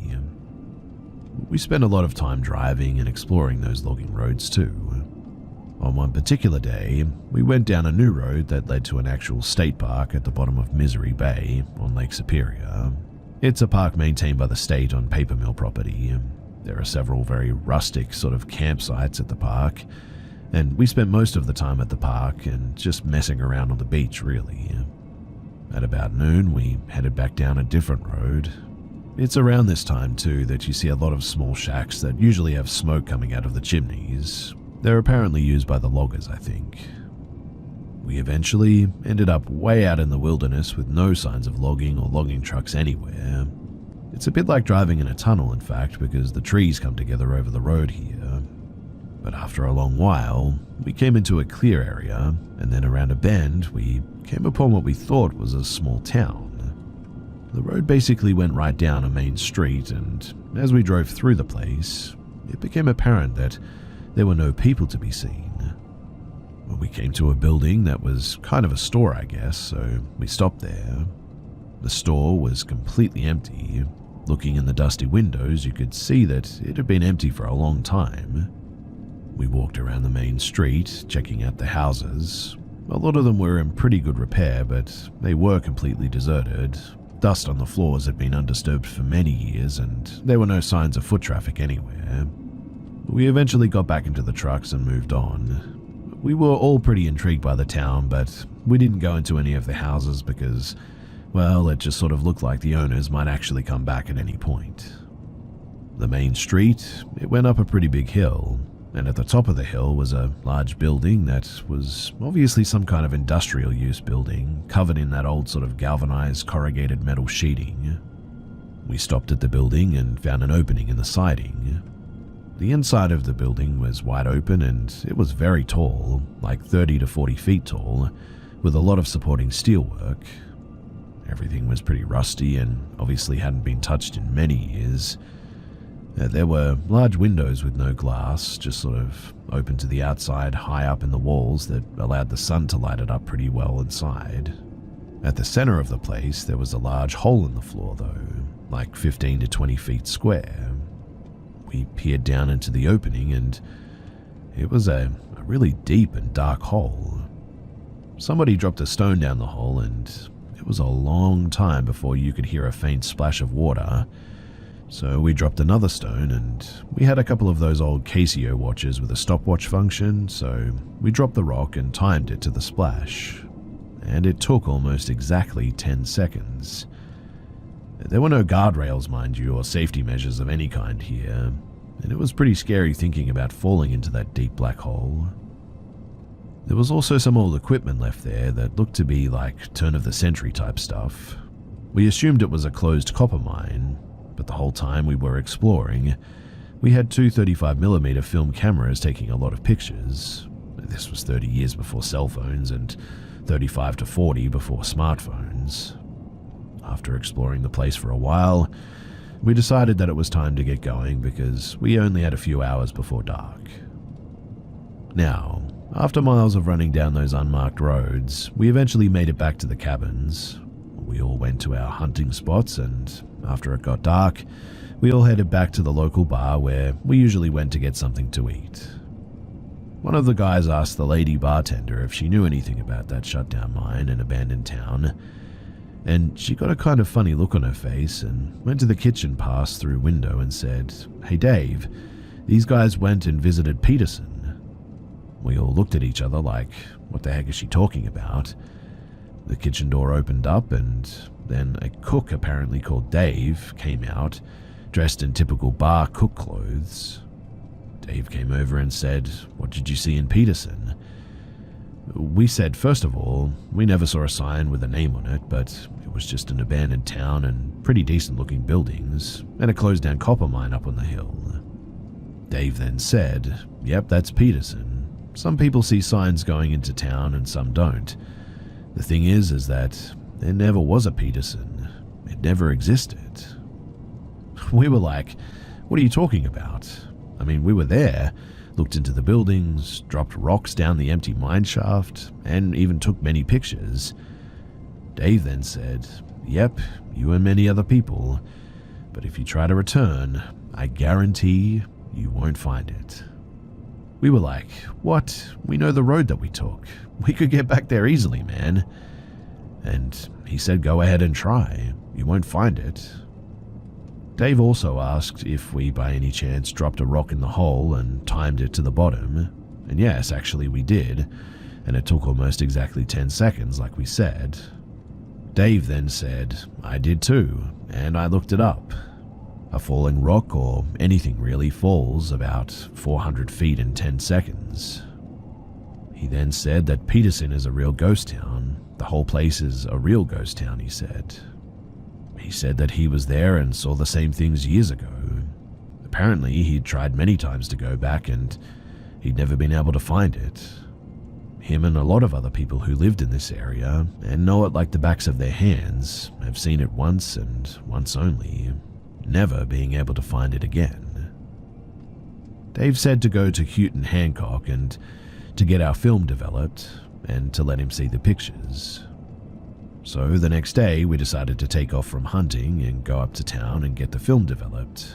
We spent a lot of time driving and exploring those logging roads too. On one particular day, we went down a new road that led to an actual state park at the bottom of Misery Bay on Lake Superior. It's a park maintained by the state on paper mill property. There are several very rustic sort of campsites at the park, and we spent most of the time at the park and just messing around on the beach, really. At about noon, we headed back down a different road. It's around this time too that you see a lot of small shacks that usually have smoke coming out of the chimneys. They're apparently used by the loggers, I think. We eventually ended up way out in the wilderness with no signs of logging or logging trucks anywhere. It's a bit like driving in a tunnel, in fact, because the trees come together over the road here. But after a long while, we came into a clear area, and then around a bend, we came upon what we thought was a small town. The road basically went right down a main street, and as we drove through the place, it became apparent that there were no people to be seen. We came to a building that was kind of a store, I guess, so we stopped there. The store was completely empty. Looking in the dusty windows, you could see that it had been empty for a long time. We walked around the main street, checking out the houses. A lot of them were in pretty good repair, but they were completely deserted. Dust on the floors had been undisturbed for many years, and there were no signs of foot traffic anywhere. We eventually got back into the trucks and moved on. We were all pretty intrigued by the town, but we didn't go into any of the houses because, well, it just sort of looked like the owners might actually come back at any point. The main street, it went up a pretty big hill, and at the top of the hill was a large building that was obviously some kind of industrial use building, covered in that old sort of galvanized corrugated metal sheeting. We stopped at the building and found an opening in the siding. The inside of the building was wide open and it was very tall, like 30 to 40 feet tall, with a lot of supporting steelwork. Everything was pretty rusty and obviously hadn't been touched in many years. There were large windows with no glass, just sort of open to the outside, high up in the walls that allowed the sun to light it up pretty well inside. At the center of the place, there was a large hole in the floor though, like 15 to 20 feet square. We peered down into the opening and it was a really deep and dark hole. Somebody dropped a stone down the hole and it was a long time before you could hear a faint splash of water. So we dropped another stone and we had a couple of those old Casio watches with a stopwatch function, so we dropped the rock and timed it to the splash. And it took almost exactly 10 seconds. There were no guardrails, mind you, or safety measures of any kind here, and it was pretty scary thinking about falling into that deep black hole. There was also some old equipment left there that looked to be like turn-of-the-century type stuff. We assumed it was a closed copper mine, but the whole time we were exploring, we had two 35mm film cameras taking a lot of pictures. This was 30 years before cell phones and 35 to 40 before smartphones. After exploring the place for a while, we decided that it was time to get going because we only had a few hours before dark. Now, after miles of running down those unmarked roads, we eventually made it back to the cabins. We all went to our hunting spots, and after it got dark, we all headed back to the local bar where we usually went to get something to eat. One of the guys asked the lady bartender if she knew anything about that shutdown mine and abandoned town, and she got a kind of funny look on her face and went to the kitchen pass-through window and said, "Hey Dave, these guys went and visited Peterson." We all looked at each other like, what the heck is she talking about? The kitchen door opened up and then a cook apparently called Dave came out, dressed in typical bar cook clothes. Dave came over and said, "What did you see in Peterson?" We said, first of all, we never saw a sign with a name on it, but it was just an abandoned town and pretty decent looking buildings, and a closed down copper mine up on the hill. Dave then said, "Yep, that's Peterson. Some people see signs going into town and some don't. The thing is that there never was a Peterson. It never existed." We were like, "What are you talking about? I mean, we were there, looked into the buildings, dropped rocks down the empty mine shaft, and even took many pictures." Dave then said, "Yep, you and many other people, but if you try to return, I guarantee you won't find it." We were like, "What? We know the road that we took. We could get back there easily, man." And he said, "Go ahead and try. You won't find it." Dave also asked if we by any chance dropped a rock in the hole and timed it to the bottom. And yes, actually we did, and it took almost exactly 10 seconds like we said. Dave then said, "I did too, and I looked it up. A falling rock or anything really falls about 400 feet in 10 seconds. He then said that Peterson is a real ghost town. The whole place is a real ghost town, he said. He said that he was there and saw the same things years ago. Apparently, he'd tried many times to go back and he'd never been able to find it. Him and a lot of other people who lived in this area and know it like the backs of their hands have seen it once and once only, never being able to find it again. Dave said to go to Houghton Hancock and to get our film developed and to let him see the pictures. So the next day we decided to take off from hunting and go up to town and get the film developed.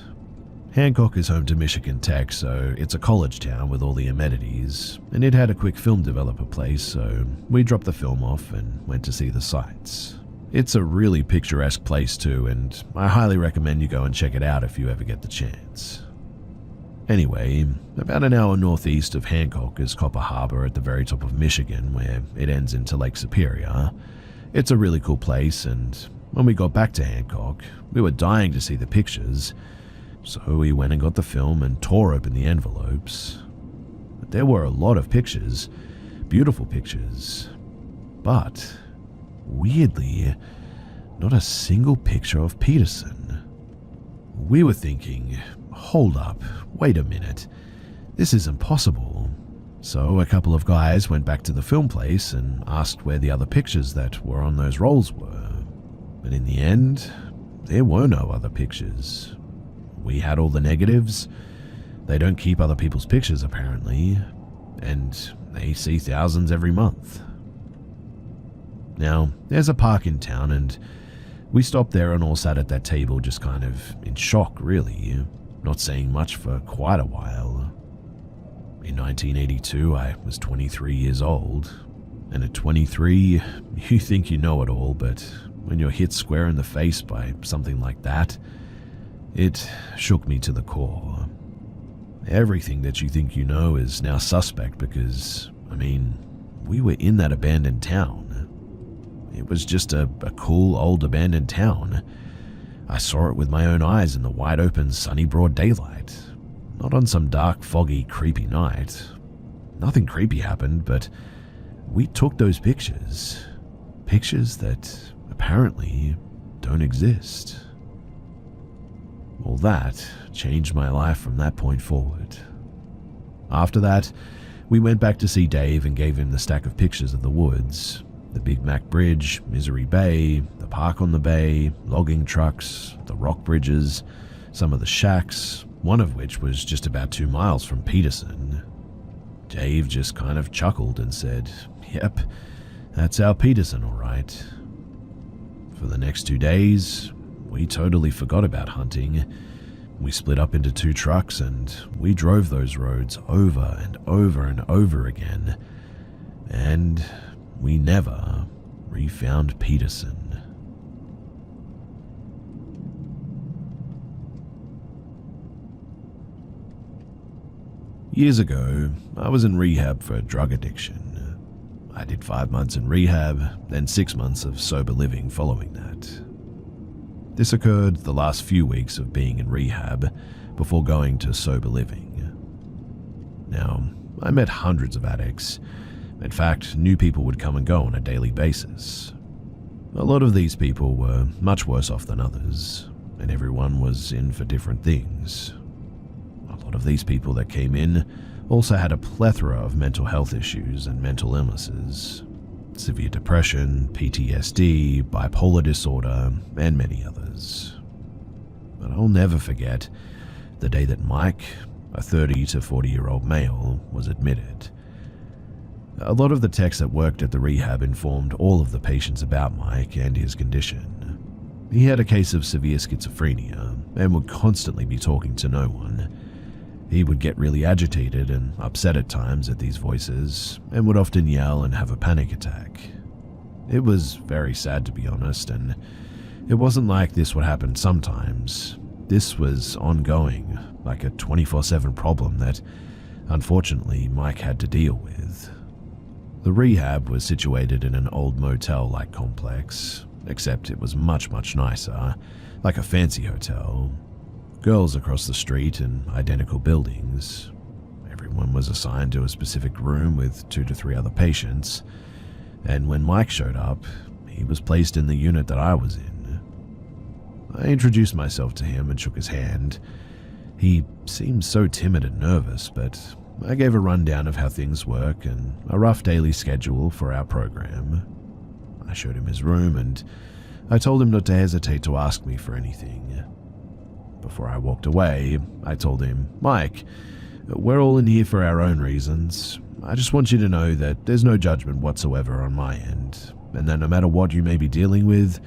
Hancock is home to Michigan Tech, so it's a college town with all the amenities, and it had a quick film developer place, so we dropped the film off and went to see the sights. It's a really picturesque place too, and I highly recommend you go and check it out if you ever get the chance. Anyway, about an hour northeast of Hancock is Copper Harbor at the very top of Michigan, where it ends into Lake Superior. It's a really cool place, and when we got back to Hancock, we were dying to see the pictures, so we went and got the film and tore open the envelopes. But there were a lot of pictures, beautiful pictures, but weirdly, not a single picture of Peterson. We were thinking, hold up, wait a minute, this is impossible. So a couple of guys went back to the film place and asked where the other pictures that were on those rolls were. But in the end, there were no other pictures. We had all the negatives. They don't keep other people's pictures apparently, and they see thousands every month. Now, there's a park in town, and we stopped there and all sat at that table just kind of in shock really, not saying much for quite a while. In 1982, I was 23 years old, and at 23, you think you know it all, but when you're hit square in the face by something like that, it shook me to the core. Everything that you think you know is now suspect because, we were in that abandoned town. It was just a cool old abandoned town. I saw it with my own eyes in the wide open sunny broad daylight, not on some dark foggy creepy night. Nothing creepy happened, but we took those pictures. Pictures that apparently don't exist. Well, that changed my life from that point forward. After that, we went back to see Dave and gave him the stack of pictures of the woods, the Big Mac Bridge, Misery Bay, the park on the bay, logging trucks, the rock bridges, some of the shacks, one of which was just about 2 miles from Peterson. Dave just kind of chuckled and said, "Yep, that's our Peterson, all right." For the next 2 days, we totally forgot about hunting. We split up into 2 trucks and we drove those roads over and over and over again. And we never refound Peterson. Years ago, I was in rehab for drug addiction. I did 5 months in rehab, then 6 months of sober living following that. This occurred the last few weeks of being in rehab before going to sober living. Now, I met hundreds of addicts. In fact, new people would come and go on a daily basis. A lot of these people were much worse off than others, and everyone was in for different things. A lot of these people that came in also had a plethora of mental health issues and mental illnesses. Severe depression, PTSD, bipolar disorder, and many others. But I'll never forget the day that Mike, a 30 to 40-year-old male, was admitted. A lot of the techs that worked at the rehab informed all of the patients about Mike and his condition. He had a case of severe schizophrenia and would constantly be talking to no one. He would get really agitated and upset at times at these voices, and would often yell and have a panic attack. It was very sad, to be honest, and it wasn't like this would happen sometimes. This was ongoing, like a 24/7 problem that, unfortunately, Mike had to deal with. The rehab was situated in an old motel-like complex, except it was much, much nicer, like a fancy hotel. girls across the street in identical buildings. Everyone was assigned to a specific room with 2 to 3 other patients, and when Mike showed up, he was placed in the unit that I was in. I introduced myself to him and shook his hand. He seemed so timid and nervous, but I gave a rundown of how things work and a rough daily schedule for our program. I showed him his room and I told him not to hesitate to ask me for anything. Before I walked away, I told him, "Mike, we're all in here for our own reasons. I just want you to know that there's no judgment whatsoever on my end, and that no matter what you may be dealing with,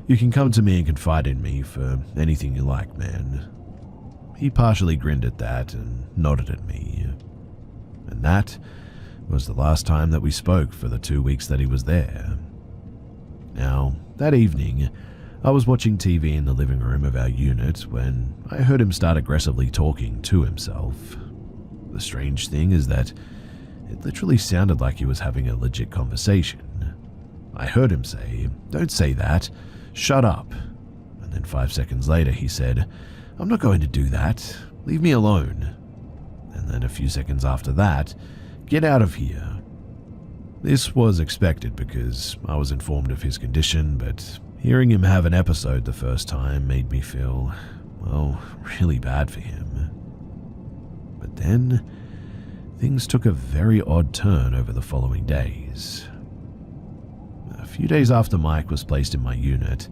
you can come to me and confide in me for anything you like, man." He partially grinned at that and nodded at me. And that was the last time that we spoke for the 2 weeks that he was there. Now, that evening, I was watching TV in the living room of our unit when I heard him start aggressively talking to himself. The strange thing is that it literally sounded like he was having a legit conversation. I heard him say, "Don't say that, shut up." And then 5 seconds later he said, "I'm not going to do that, leave me alone." And then a few seconds after that, "Get out of here." This was expected because I was informed of his condition, but hearing him have an episode the first time made me feel, well, really bad for him. But then, things took a very odd turn over the following days. A few days after Mike was placed in my unit,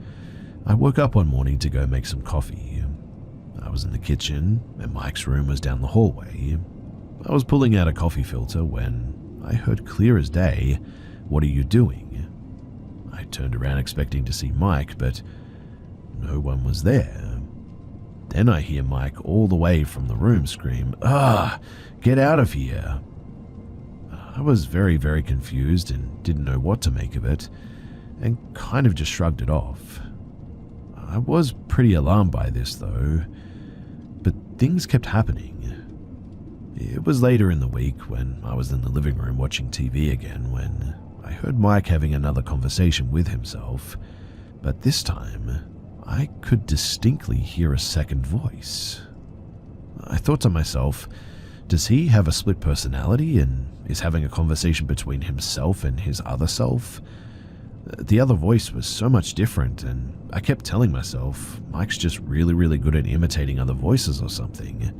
I woke up one morning to go make some coffee. I was in the kitchen, and Mike's room was down the hallway. I was pulling out a coffee filter when I heard clear as day, "What are you doing?" I turned around expecting to see Mike, but no one was there. Then I hear Mike all the way from the room scream, "Ah, get out of here." I was very, very confused and didn't know what to make of it, and kind of just shrugged it off. I was pretty alarmed by this though, but things kept happening. It was later in the week when I was in the living room watching TV again when I heard Mike having another conversation with himself, but this time I could distinctly hear a second voice. I thought to myself, does he have a split personality and is having a conversation between himself and his other self? The other voice was so much different, and I kept telling myself, Mike's just really, really good at imitating other voices or something.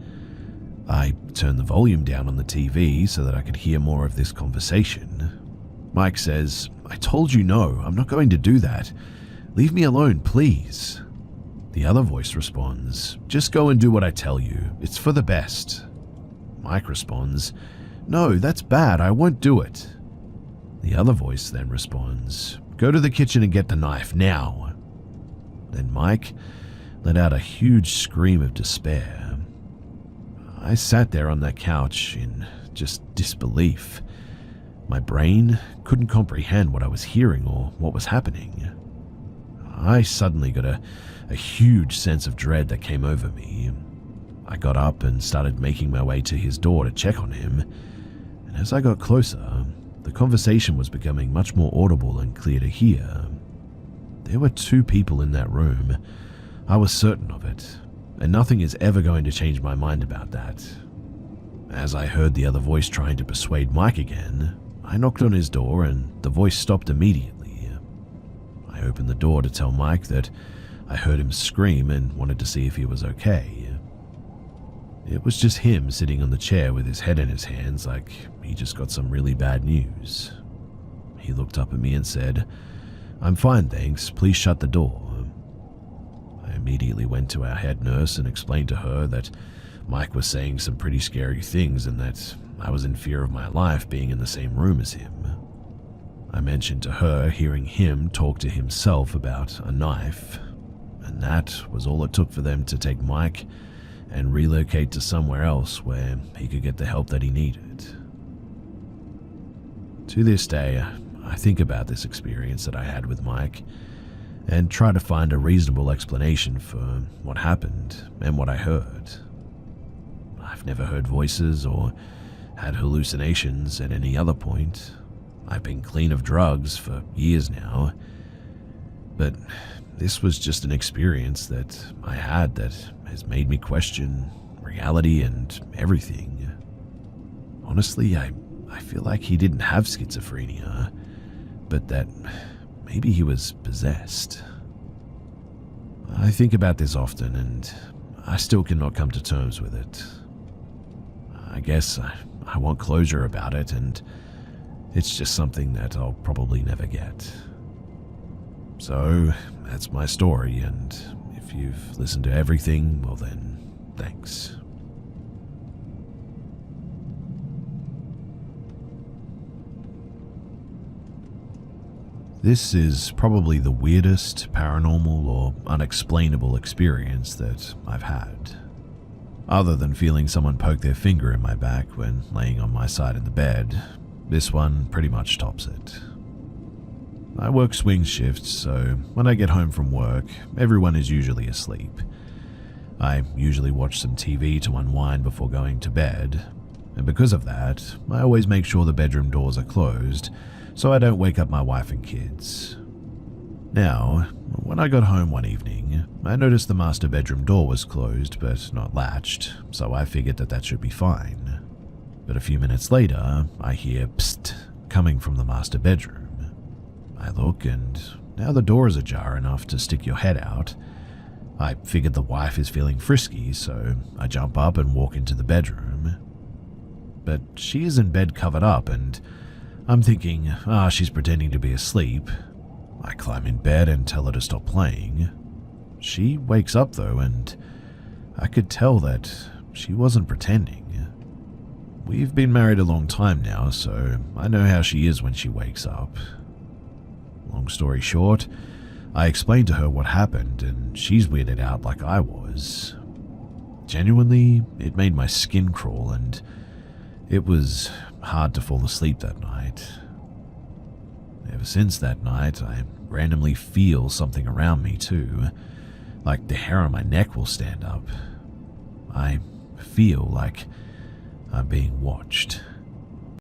I turned the volume down on the TV so that I could hear more of this conversation. Mike says, "I told you no, I'm not going to do that. Leave me alone, please." The other voice responds, "Just go and do what I tell you. It's for the best." Mike responds, "No, that's bad. I won't do it." The other voice then responds, "Go to the kitchen and get the knife now." Then Mike let out a huge scream of despair. I sat there on that couch in just disbelief. My brain couldn't comprehend what I was hearing or what was happening. I suddenly got a huge sense of dread that came over me. I got up and started making my way to his door to check on him, and as I got closer, the conversation was becoming much more audible and clear to hear. There were 2 people in that room. I was certain of it, and nothing is ever going to change my mind about that. As I heard the other voice trying to persuade Mike again, I knocked on his door and the voice stopped immediately. I opened the door to tell Mike that I heard him scream and wanted to see if he was okay. It was just him sitting on the chair with his head in his hands like he just got some really bad news. He looked up at me and said, "I'm fine, thanks. Please shut the door." I immediately went to our head nurse and explained to her that Mike was saying some pretty scary things and that I was in fear of my life being in the same room as him. I mentioned to her hearing him talk to himself about a knife, and that was all it took for them to take Mike and relocate to somewhere else where he could get the help that he needed. To this day, I think about this experience that I had with Mike and try to find a reasonable explanation for what happened and what I heard. I've never heard voices or had hallucinations at any other point. I've been clean of drugs for years now. But this was just an experience that I had that has made me question reality and everything. Honestly, I feel like he didn't have schizophrenia, but that maybe he was possessed. I think about this often, and I still cannot come to terms with it. I guess I want closure about it, and it's just something that I'll probably never get. So, that's my story, and if you've listened to everything, well then, thanks. This is probably the weirdest paranormal or unexplainable experience that I've had. Other than feeling someone poke their finger in my back when laying on my side in the bed, this one pretty much tops it. I work swing shifts, so when I get home from work, everyone is usually asleep. I usually watch some TV to unwind before going to bed, and because of that, I always make sure the bedroom doors are closed so I don't wake up my wife and kids. Now, when I got home one evening, I noticed the master bedroom door was closed but not latched, so I figured that should be fine. But a few minutes later, I hear psst coming from the master bedroom. I look, and now the door is ajar enough to stick your head out. I figured the wife is feeling frisky, so I jump up and walk into the bedroom. But she is in bed covered up, and I'm thinking, she's pretending to be asleep. I climb in bed and tell her to stop playing. She wakes up though, and I could tell that she wasn't pretending. We've been married a long time now, so I know how she is when she wakes up. Long story short, I explained to her what happened, and she's weirded out like I was. Genuinely, it made my skin crawl, and it was hard to fall asleep that night. Ever since that night, I randomly feel something around me too, like the hair on my neck will stand up. I feel like I'm being watched.